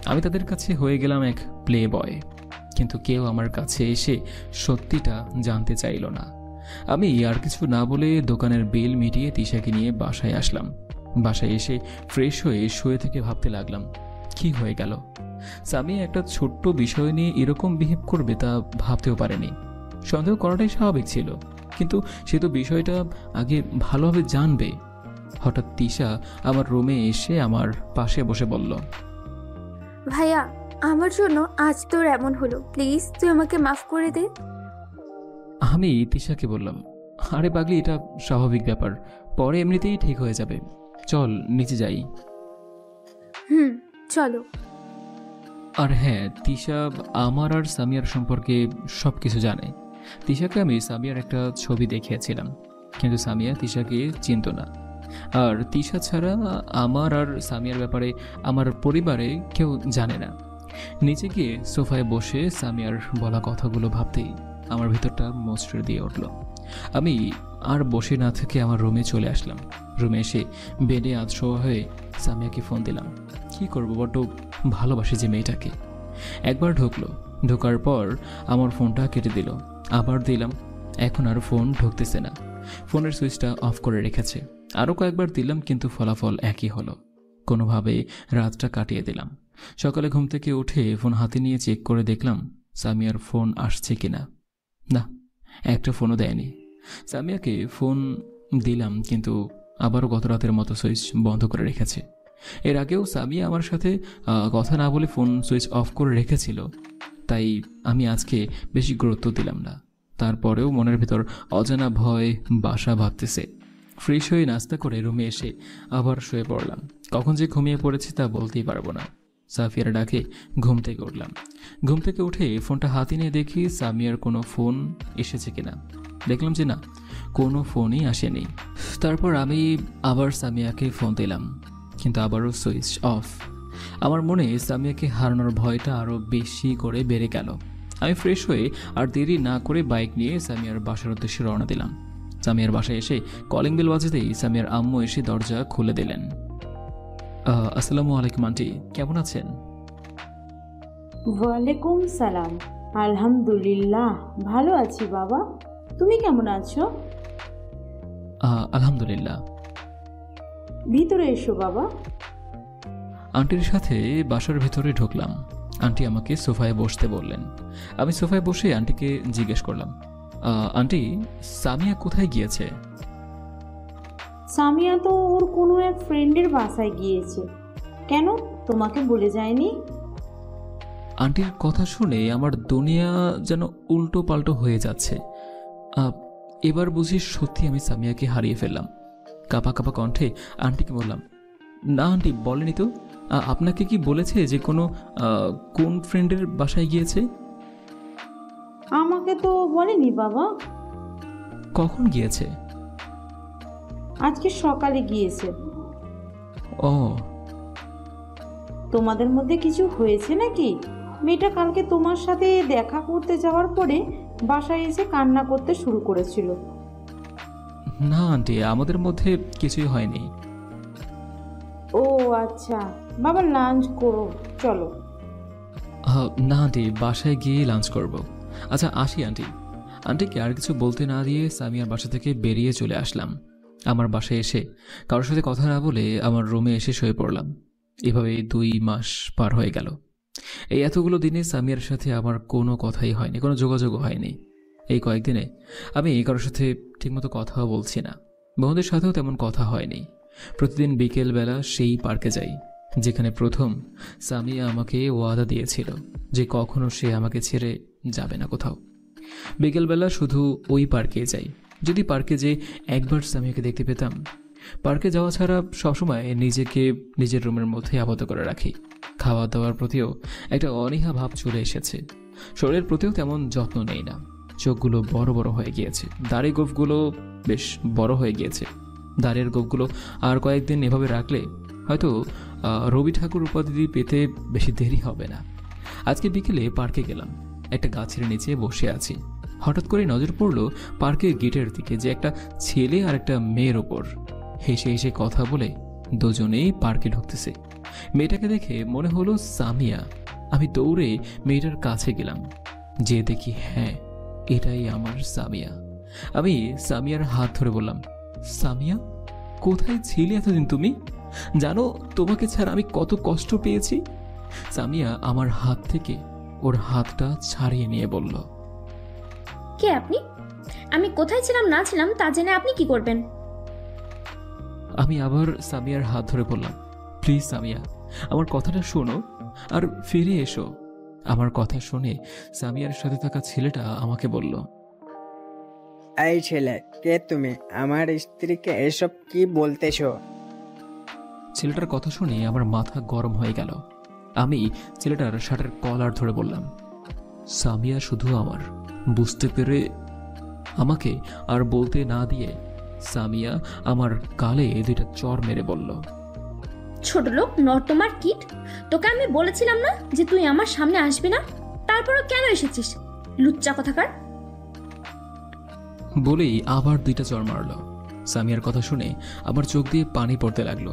আমি তাদের কাছে হয়ে গেলাম এক প্লে বয়, কিন্তু কেউ আমার কাছে এসে সত্যিটা জানতে চাইল না। আমি আর কিছু না বলে দোকানের বিল মিটিয়ে তিশাকে নিয়ে বাসায় আসলাম। বাসায় এসে ফ্রেশ হয়ে শুয়ে থেকে ভাবতে লাগলাম, কি হয়ে গেল? সামিয়া একটা ছোট্ট বিষয় নিয়ে এরকম বিহেভ করবে তা ভাবতেও পারেনি। সন্দেহ করাটাই স্বাভাবিক ছিল, কিন্তু সে তো বিষয়টা আগে ভালোভাবে জানবে। হঠাৎ তিশা আমার রুমে এসে আমার পাশে বসে বলল, ভাইয়া, আমার জন্য আজ তোর এমন হলো, প্লিজ তুই আমাকে মাফ করে দে। আমি তিশাকে বললাম, আরে পাগলি, এটা স্বাভাবিক ব্যাপার, পরে এমনিতেই ঠিক হয়ে যাবে, চল নিচে যাই। চলো। আর হ্যাঁ, তিশা আমার আর সামিয়ার সম্পর্কে সবকিছু জানে। তিশাকে আমি সামিয়ার একটা ছবি দেখিয়েছিলাম, কিন্তু সামিয়া তিশাকে চিনত না। আর তিশা ছাড়া আমার আর সামিয়ার ব্যাপারে আমার পরিবারে কেউ জানে না। নিচে গিয়ে সোফায় বসে সামিয়ার বলা কথাগুলো ভাবতেই আমার ভিতরটা মোচড়ে দিয়ে উঠল। আমি আর বসে না থেকে আমার রুমে চলে আসলাম। রুমে এসে বেডে আধশোয়া হয়ে সামিয়াকে ফোন দিলাম। কি করবো, বড্ড ভালোবাসি যে মেয়েটাকে। একবার ঢুকলো, ঢোকার পর আমার ফোনটা কেটে দিল। আবার দিলাম, এখন আর ফোন ঢুকতেছে না, ফোনের সুইচটা অফ করে রেখেছে। আরও কয়েকবার দিলাম, কিন্তু ফলাফল একই হলো। কোনোভাবে রাতটা কাটিয়ে দিলাম। সকালে ঘুম থেকে উঠে ফোন হাতে নিয়ে চেক করে দেখলাম সামিয়ার ফোন আসছে কিনা। না, একটা ফোনও দেয়নি। সামিয়াকে ফোন দিলাম, কিন্তু আবারও গত রাতের মতো সুইচ বন্ধ করে রেখেছে। এর আগেও সামিয়া আমার সাথে কথা না বলে ফোন সুইচ অফ করে রেখেছিল, তাই আমি আজকে বেশি গুরুত্ব দিলাম না। তারপরেও মনের ভিতর অজানা ভয় বাসা বাঁধতেছে। ফ্রেশ হয়ে নাস্তা করে রুমে এসে আবার শুয়ে পড়লাম। কখন যে ঘুমিয়ে পড়েছি তা বলতেই পারবো না। সাফিয়ার ডাকে ঘুম থেকে উঠলাম। ঘুম থেকে উঠে ফোনটা হাতে নিয়ে দেখি সামিয়ার কোনো ফোন এসেছে কিনা। দেখলাম যে না, কোনো ফোনই আসেনি। তারপর আমি আবার সামিয়াকে ফোন দিলাম, কিন্তু আবারও সুইচ অফ। আমার মনে সামিয়াকে হারানোর ভয়টা আরও বেশি করে বেড়ে গেল। আমি ফ্রেশ হয়ে আর দেরি না করে বাইক নিয়ে সামিয়ার বাসার উদ্দেশ্যে রওনা দিলাম। সামিয়ার বাসায় এসে কলিং বেল বাজাতেই সামিয়ার আম্মু এসে দরজা খুলে দিলেন। আসসালামু আলাইকুম আন্টি, কেমন আছেন? ওয়ালাইকুম সালাম। আলহামদুলিল্লাহ ভালো আছি বাবা, তুমি কেমন আছো? আলহামদুলিল্লাহ। ভিতরে এসো বাবা। আন্টির সাথে বাসার ভিতরে ঢুকলাম। আন্টি আমাকে সোফায় বসতে বললেন। আমি সোফায় বসে আন্টিকে জিজ্ঞেস করলাম, আন্টি, সামিয়া কোথায় গিয়েছে? সামিয়া তো ওর কোনো এক ফ্রেন্ডের বাসায় গিয়েছে। কেন, তোমাকে বলে যায়নি? আন্টির কথা শুনে আমার দুনিয়া যেন উল্টো পাল্টো হয়ে যাচ্ছে। এবার বুঝি সত্যি আমি সামিয়াকে হারিয়ে ফেললাম। কাঁপা কাঁপা কণ্ঠে আন্টিকে বললাম, না আন্টি, বলেনি তো। আপনাকে কি বলেছে যে কোন ফ্রেন্ডের বাসায় গিয়েছে? আমাকে তো বলেনি বাবা। কখন গিয়েছে? আজকে সকালে গিয়েছে। ও, তোমাদের মধ্যে কিছু হয়েছে নাকি? মেয়েটা কালকে তোমার সাথে দেখা করতে যাওয়ার পরে বাসায় এসে কান্না করতে শুরু করেছিল। না আন্টি, আমাদের মধ্যে কিছুই হয়নি। ও আচ্ছা বাবা, লাঞ্চ করো চলো। না আন্টি, বাসায় গিয়ে লাঞ্চ করব। আচ্ছা আসি আন্টি। আন্টিকে আর কিছু বলতে না দিয়ে সামিয়ার বাসা থেকে বেরিয়ে চলে আসলাম। আমার বাসায় এসে কারোর সাথে কথা না বলে আমার রুমে এসে শুয়ে পড়লাম। এভাবে 2 মাস পার হয়ে গেল। এই এতগুলো দিনে সামিয়ার সাথে আমার কোনো কথাই হয়নি, কোনো যোগাযোগও হয়নি। এই কয়েকদিনে আমি কারোর সাথে ঠিকমতো কথাও বলছি না। বন্ধুদের সাথেও তেমন কথা হয়নি। প্রতিদিন বিকেলবেলা সেই পার্কে যাই, যেখানে প্রথম সামিয়া আমাকে ওয়াদা দিয়েছিল যে কখনো সে আমাকে ছেড়ে যাবে না কোথাও। বিকেলবেলা শুধু ওই পার্কে যাই। যদি পার্কে যে একবার সামিয়াকে দেখতে পেতাম। পার্কে যাওয়া ছাড়া সবসময় নিজেকে নিজের রুমের মধ্যে আবদ্ধ করে রাখি। খাওয়া দাওয়ার প্রতিও একটা অনীহা ভাব চলে এসেছে। শরীরের প্রতিও তেমন যত্ন নেই না। চোখগুলো বড় বড় হয়ে গিয়েছে, দাড়ি গোঁফগুলো বেশ বড় হয়ে গিয়েছে। দাড়ির গোঁফগুলো আর কয়েকদিন এভাবে রাখলে হয়তো রবি ঠাকুর উপাধি পেতে বেশি দেরি হবে না। আজকে বিকেলে পার্কে গেলাম। একটা গাছের নিচে বসে আছি। হঠাৎ করে নজর পড়ল পার্কের গেটের দিকে, যে একটা ছেলে আর একটা মেয়ের ওপর হেসে হেসে কথা বলে দুজনেই পার্কে ঢুকতেছে। মেয়েটাকে দেখে মনে হলো সামিয়া। আমি দৌড়ে মেয়েটার কাছে গেলাম, যে দেখি হ্যাঁ, এটাই আমার সামিয়া। আমি সামিয়ার হাত ধরে বললাম, সামিয়া, কোথায় ছিলে এতদিন তুমি? জানো তোমাকে ছাড়া আমি কত কষ্ট পেয়েছি? সামিয়া আমার হাত থেকে ওর হাতটা ছাড়িয়ে নিয়ে বলল, কে আপনি? আমি কোথায় ছিলাম না ছিলাম তা জেনে আপনি কি করবেন? আমি আবার সামিয়ার হাত ধরে বললাম, প্লিজ সামিয়া, আমার কথাটা শোনো আর ফিরে এসো। আমার কথা শুনে সামিয়ার সাথে থাকা ছেলেটা আমাকে বলল, এই ছেলে, কে তুমি? আমার স্ত্রীকে এসব কি বলতেছো? ছেলেটার কথা শুনে আমার মাথা গরম হয়ে গেল। আমি ছেলেটার শার্টের কলার ধরে বললাম, সামিয়া শুধু আমার। বুঝতে পেরে আমাকে আর বলতে না দিয়ে সামিয়া আমার গালে দুইটা চড় মেরে বলল, ছোট লোক, নর্দমার কিট, তোকে আমি বলেছিলাম না যে তুই আমার সামনে আসবি না? তারপরও কেন এসেছিস, লুচ্চা কথাকার? বলেই আবার দুইটা চড় মারল। সামিয়ার কথা শুনে আমার চোখ দিয়ে পানি পড়তে লাগলো।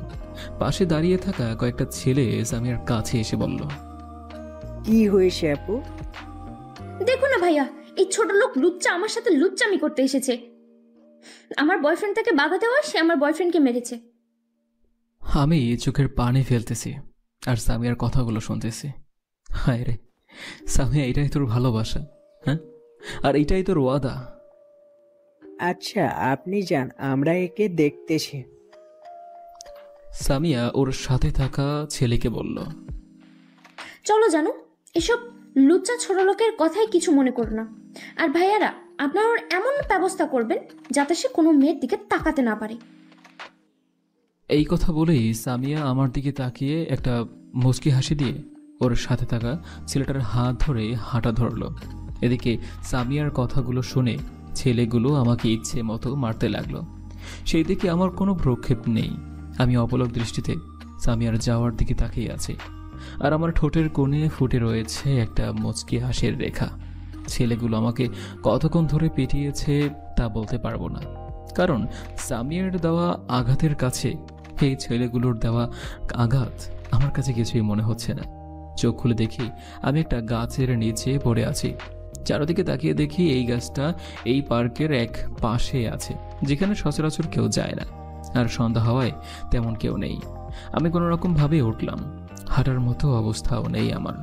পাশে দাঁড়িয়ে থাকা কয়েকটা ছেলে সামিয়ার কাছে এসে বলল, কি হয়েছে আপু? দেখো না ভাইয়া, এই ছোট লোক লুচ্চা আমার সাথে লুচ্চামি করতে এসেছে। আমার বয়ফ্রেন্ড তাকে বাধা দেওয়া, সে আমার বয়ফ্রেন্ডকে মেরেছে। আমি চোখের পানি ফেলতেছি আর সামিয়ার কথাগুলো শুনতেছি। হায় রে সামিয়া, এটাই তোর ভালোবাসা? হ্যাঁ, আর এটাই তোর ওয়াদা? আচ্ছা আপনি যান, আমরা একে দেখতেছি। সামিয়া ওর সাথে থাকা ছেলেকে বলল, চলো জানো, এসব লুচ্চা ছোট লোকের কথাই কিছু মনে করো না। আর ভাইয়ারা, আপনারা ওর এমন ব্যবস্থা করবেন যাতে সে কোনো মেয়ের দিকে তাকাতে না পারে। এই কথা বলেই সামিয়া আমার দিকে তাকিয়ে একটা মুচকি হাসি দিয়ে ওর সাথে থাকা ছেলেটার হাত ধরে হাঁটা ধরল। এদিকে সামিয়ার কথাগুলো শুনে ছেলেগুলো আমাকে ইচ্ছে মতো মারতে লাগলো। সেই দিকে আমার কোনো ভ্রক্ষেপ নেই। আমি অপলক দৃষ্টিতে সামিয়ার যাওয়ার দিকে তাকিয়ে আছি, আর আমার ঠোঁটের কোণে ফুটে রয়েছে একটা মুচকি হাসির রেখা। ছেলেগুলো আমাকে কতক্ষণ ধরে পিটিয়েছে তা বলতে পারবো না, কারণ সামিয়ার দেওয়া আঘাতের কাছে এই ছেলেগুলোর দেওয়া আঘাত আমার কাছে কিছুই মনে হচ্ছে না। চোখ খুলে দেখি আমি একটা গাছের নিচে পড়ে আছি। চারদিকে তাকিয়ে দেখি এই গাছটা এই পার্কের এক পাশে আছে, যেখানে সচরাচর কেউ যায় না, আর সন্ধ্যা হওয়ায় তেমন কেউ নেই। আমি কোনো রকম ভাবে উঠলাম। হাঁটার মতো অবস্থাও নেই আমার।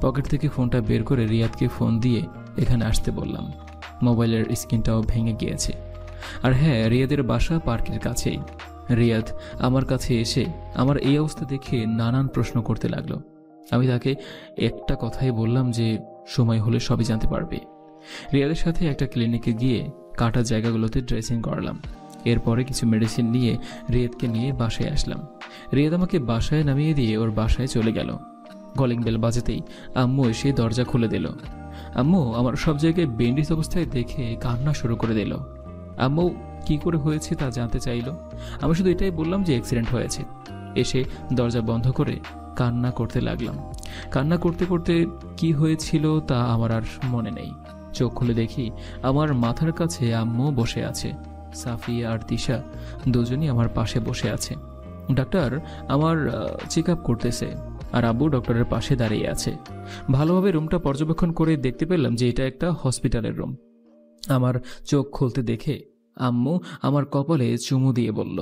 পকেট থেকে ফোনটা বের করে রিয়াদকে ফোন দিয়ে এখানে আসতে বললাম। মোবাইলের স্ক্রিনটাও ভেঙে গিয়েছে। আর হ্যাঁ, রিয়াদের বাসা পার্কের কাছেই। রিয়াদ আমার কাছে এসে আমার এই অবস্থা দেখে নানান প্রশ্ন করতে লাগলো। আমি তাকে একটা কথাই বললাম যে সময় হলে সবই জানতে পারবে। রিয়াদের সাথে একটা ক্লিনিকে গিয়ে কাটা জায়গাগুলোতে ড্রেসিং করালাম। এরপরে কিছু মেডিসিন নিয়ে রিয়াদকে নিয়ে বাসায় আসলাম। রিয়াদ আমাকে বাসায় নামিয়ে দিয়ে ওর বাসায় চলে গেল। কলিং বেল বাজাতেই আম্মু এসে দরজা খুলে দিল। আম্মু আমার সব জায়গায় বেন্ডিজ অবস্থায় দেখে কান্না শুরু করে দিল। আম্মু কি করে হয়েছে তা জানতে চাইল। আমি শুধু এটাই বললাম যে অ্যাক্সিডেন্ট হয়েছে। এসে দরজা বন্ধ করে কান্না করতে লাগলাম। কান্না করতে করতে কি হয়েছিল তা আমার আর মনে নেই। চোখ খুলে দেখি আমার মাথার কাছে আম্মু বসে আছে। সাফিয়া আর তিশা দুজনই আমার পাশে বসে আছে। ডাক্তার আমার চেক আপ করতেছে, আর আব্বু ডক্টরের পাশে দাঁড়িয়ে আছে। ভালোভাবে রুমটা পর্যবেক্ষণ করে দেখতে পেলাম যে এটা একটা হসপিটালের রুম। আমার চোখ খুলতে দেখে আম্মু আমার কপালে চুমু দিয়ে বলল,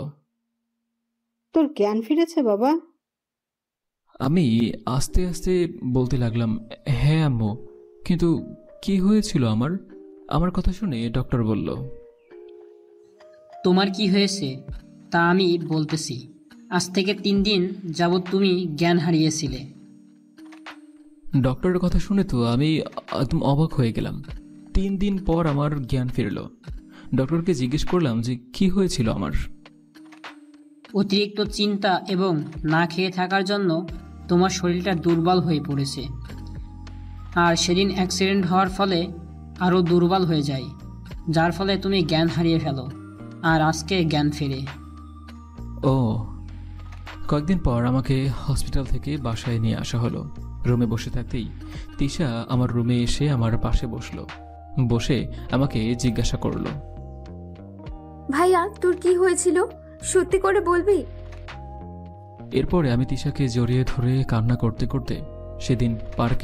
তোর জ্ঞান ফিরেছে বাবা? আমি আস্তে আস্তে বলতে লাগলাম, হ্যাঁ আম্মু, কিন্তু কি হয়েছিল আমার? আমার কথা শুনে ডক্টর বলল, তোমার কি হয়েছে তা আমি বলতেছি। আজ থেকে 3 দিন যাবৎ তুমি জ্ঞান হারিয়েছিলে। ডক্টরের কথা শুনে তো আমি একদম অবাক হয়ে গেলাম। 3 দিন পর আমার জ্ঞান ফিরল। ডক্টরকে জিজ্ঞেস করলাম যে কি হয়েছিল আমার। অতিরিক্ত চিন্তা এবং না খেয়ে থাকার জন্য তোমার শরীরটা দুর্বল হয়ে পড়েছে, আর সেদিন অ্যাক্সিডেন্ট হওয়ার ফলে আরও দুর্বল হয়ে যায়, যার ফলে তুমি জ্ঞান হারিয়ে ফেলো, আর আজকে জ্ঞান ফেরে। ও, কয়েকদিন পর আমাকে হসপিটাল থেকে বাসায় নিয়ে আসা হলো। রুমে বসে থাকতেই তিশা আমার রুমে এসে আমার পাশে বসলো। বসে আমাকে জিজ্ঞাসা করলো, ভাইয়া তোর কি হয়েছিল, সত্যি করে বলবি? এরপরে আমি তিশাকে জড়িয়ে ধরে কান্না করতে করতে সেদিন পার্কে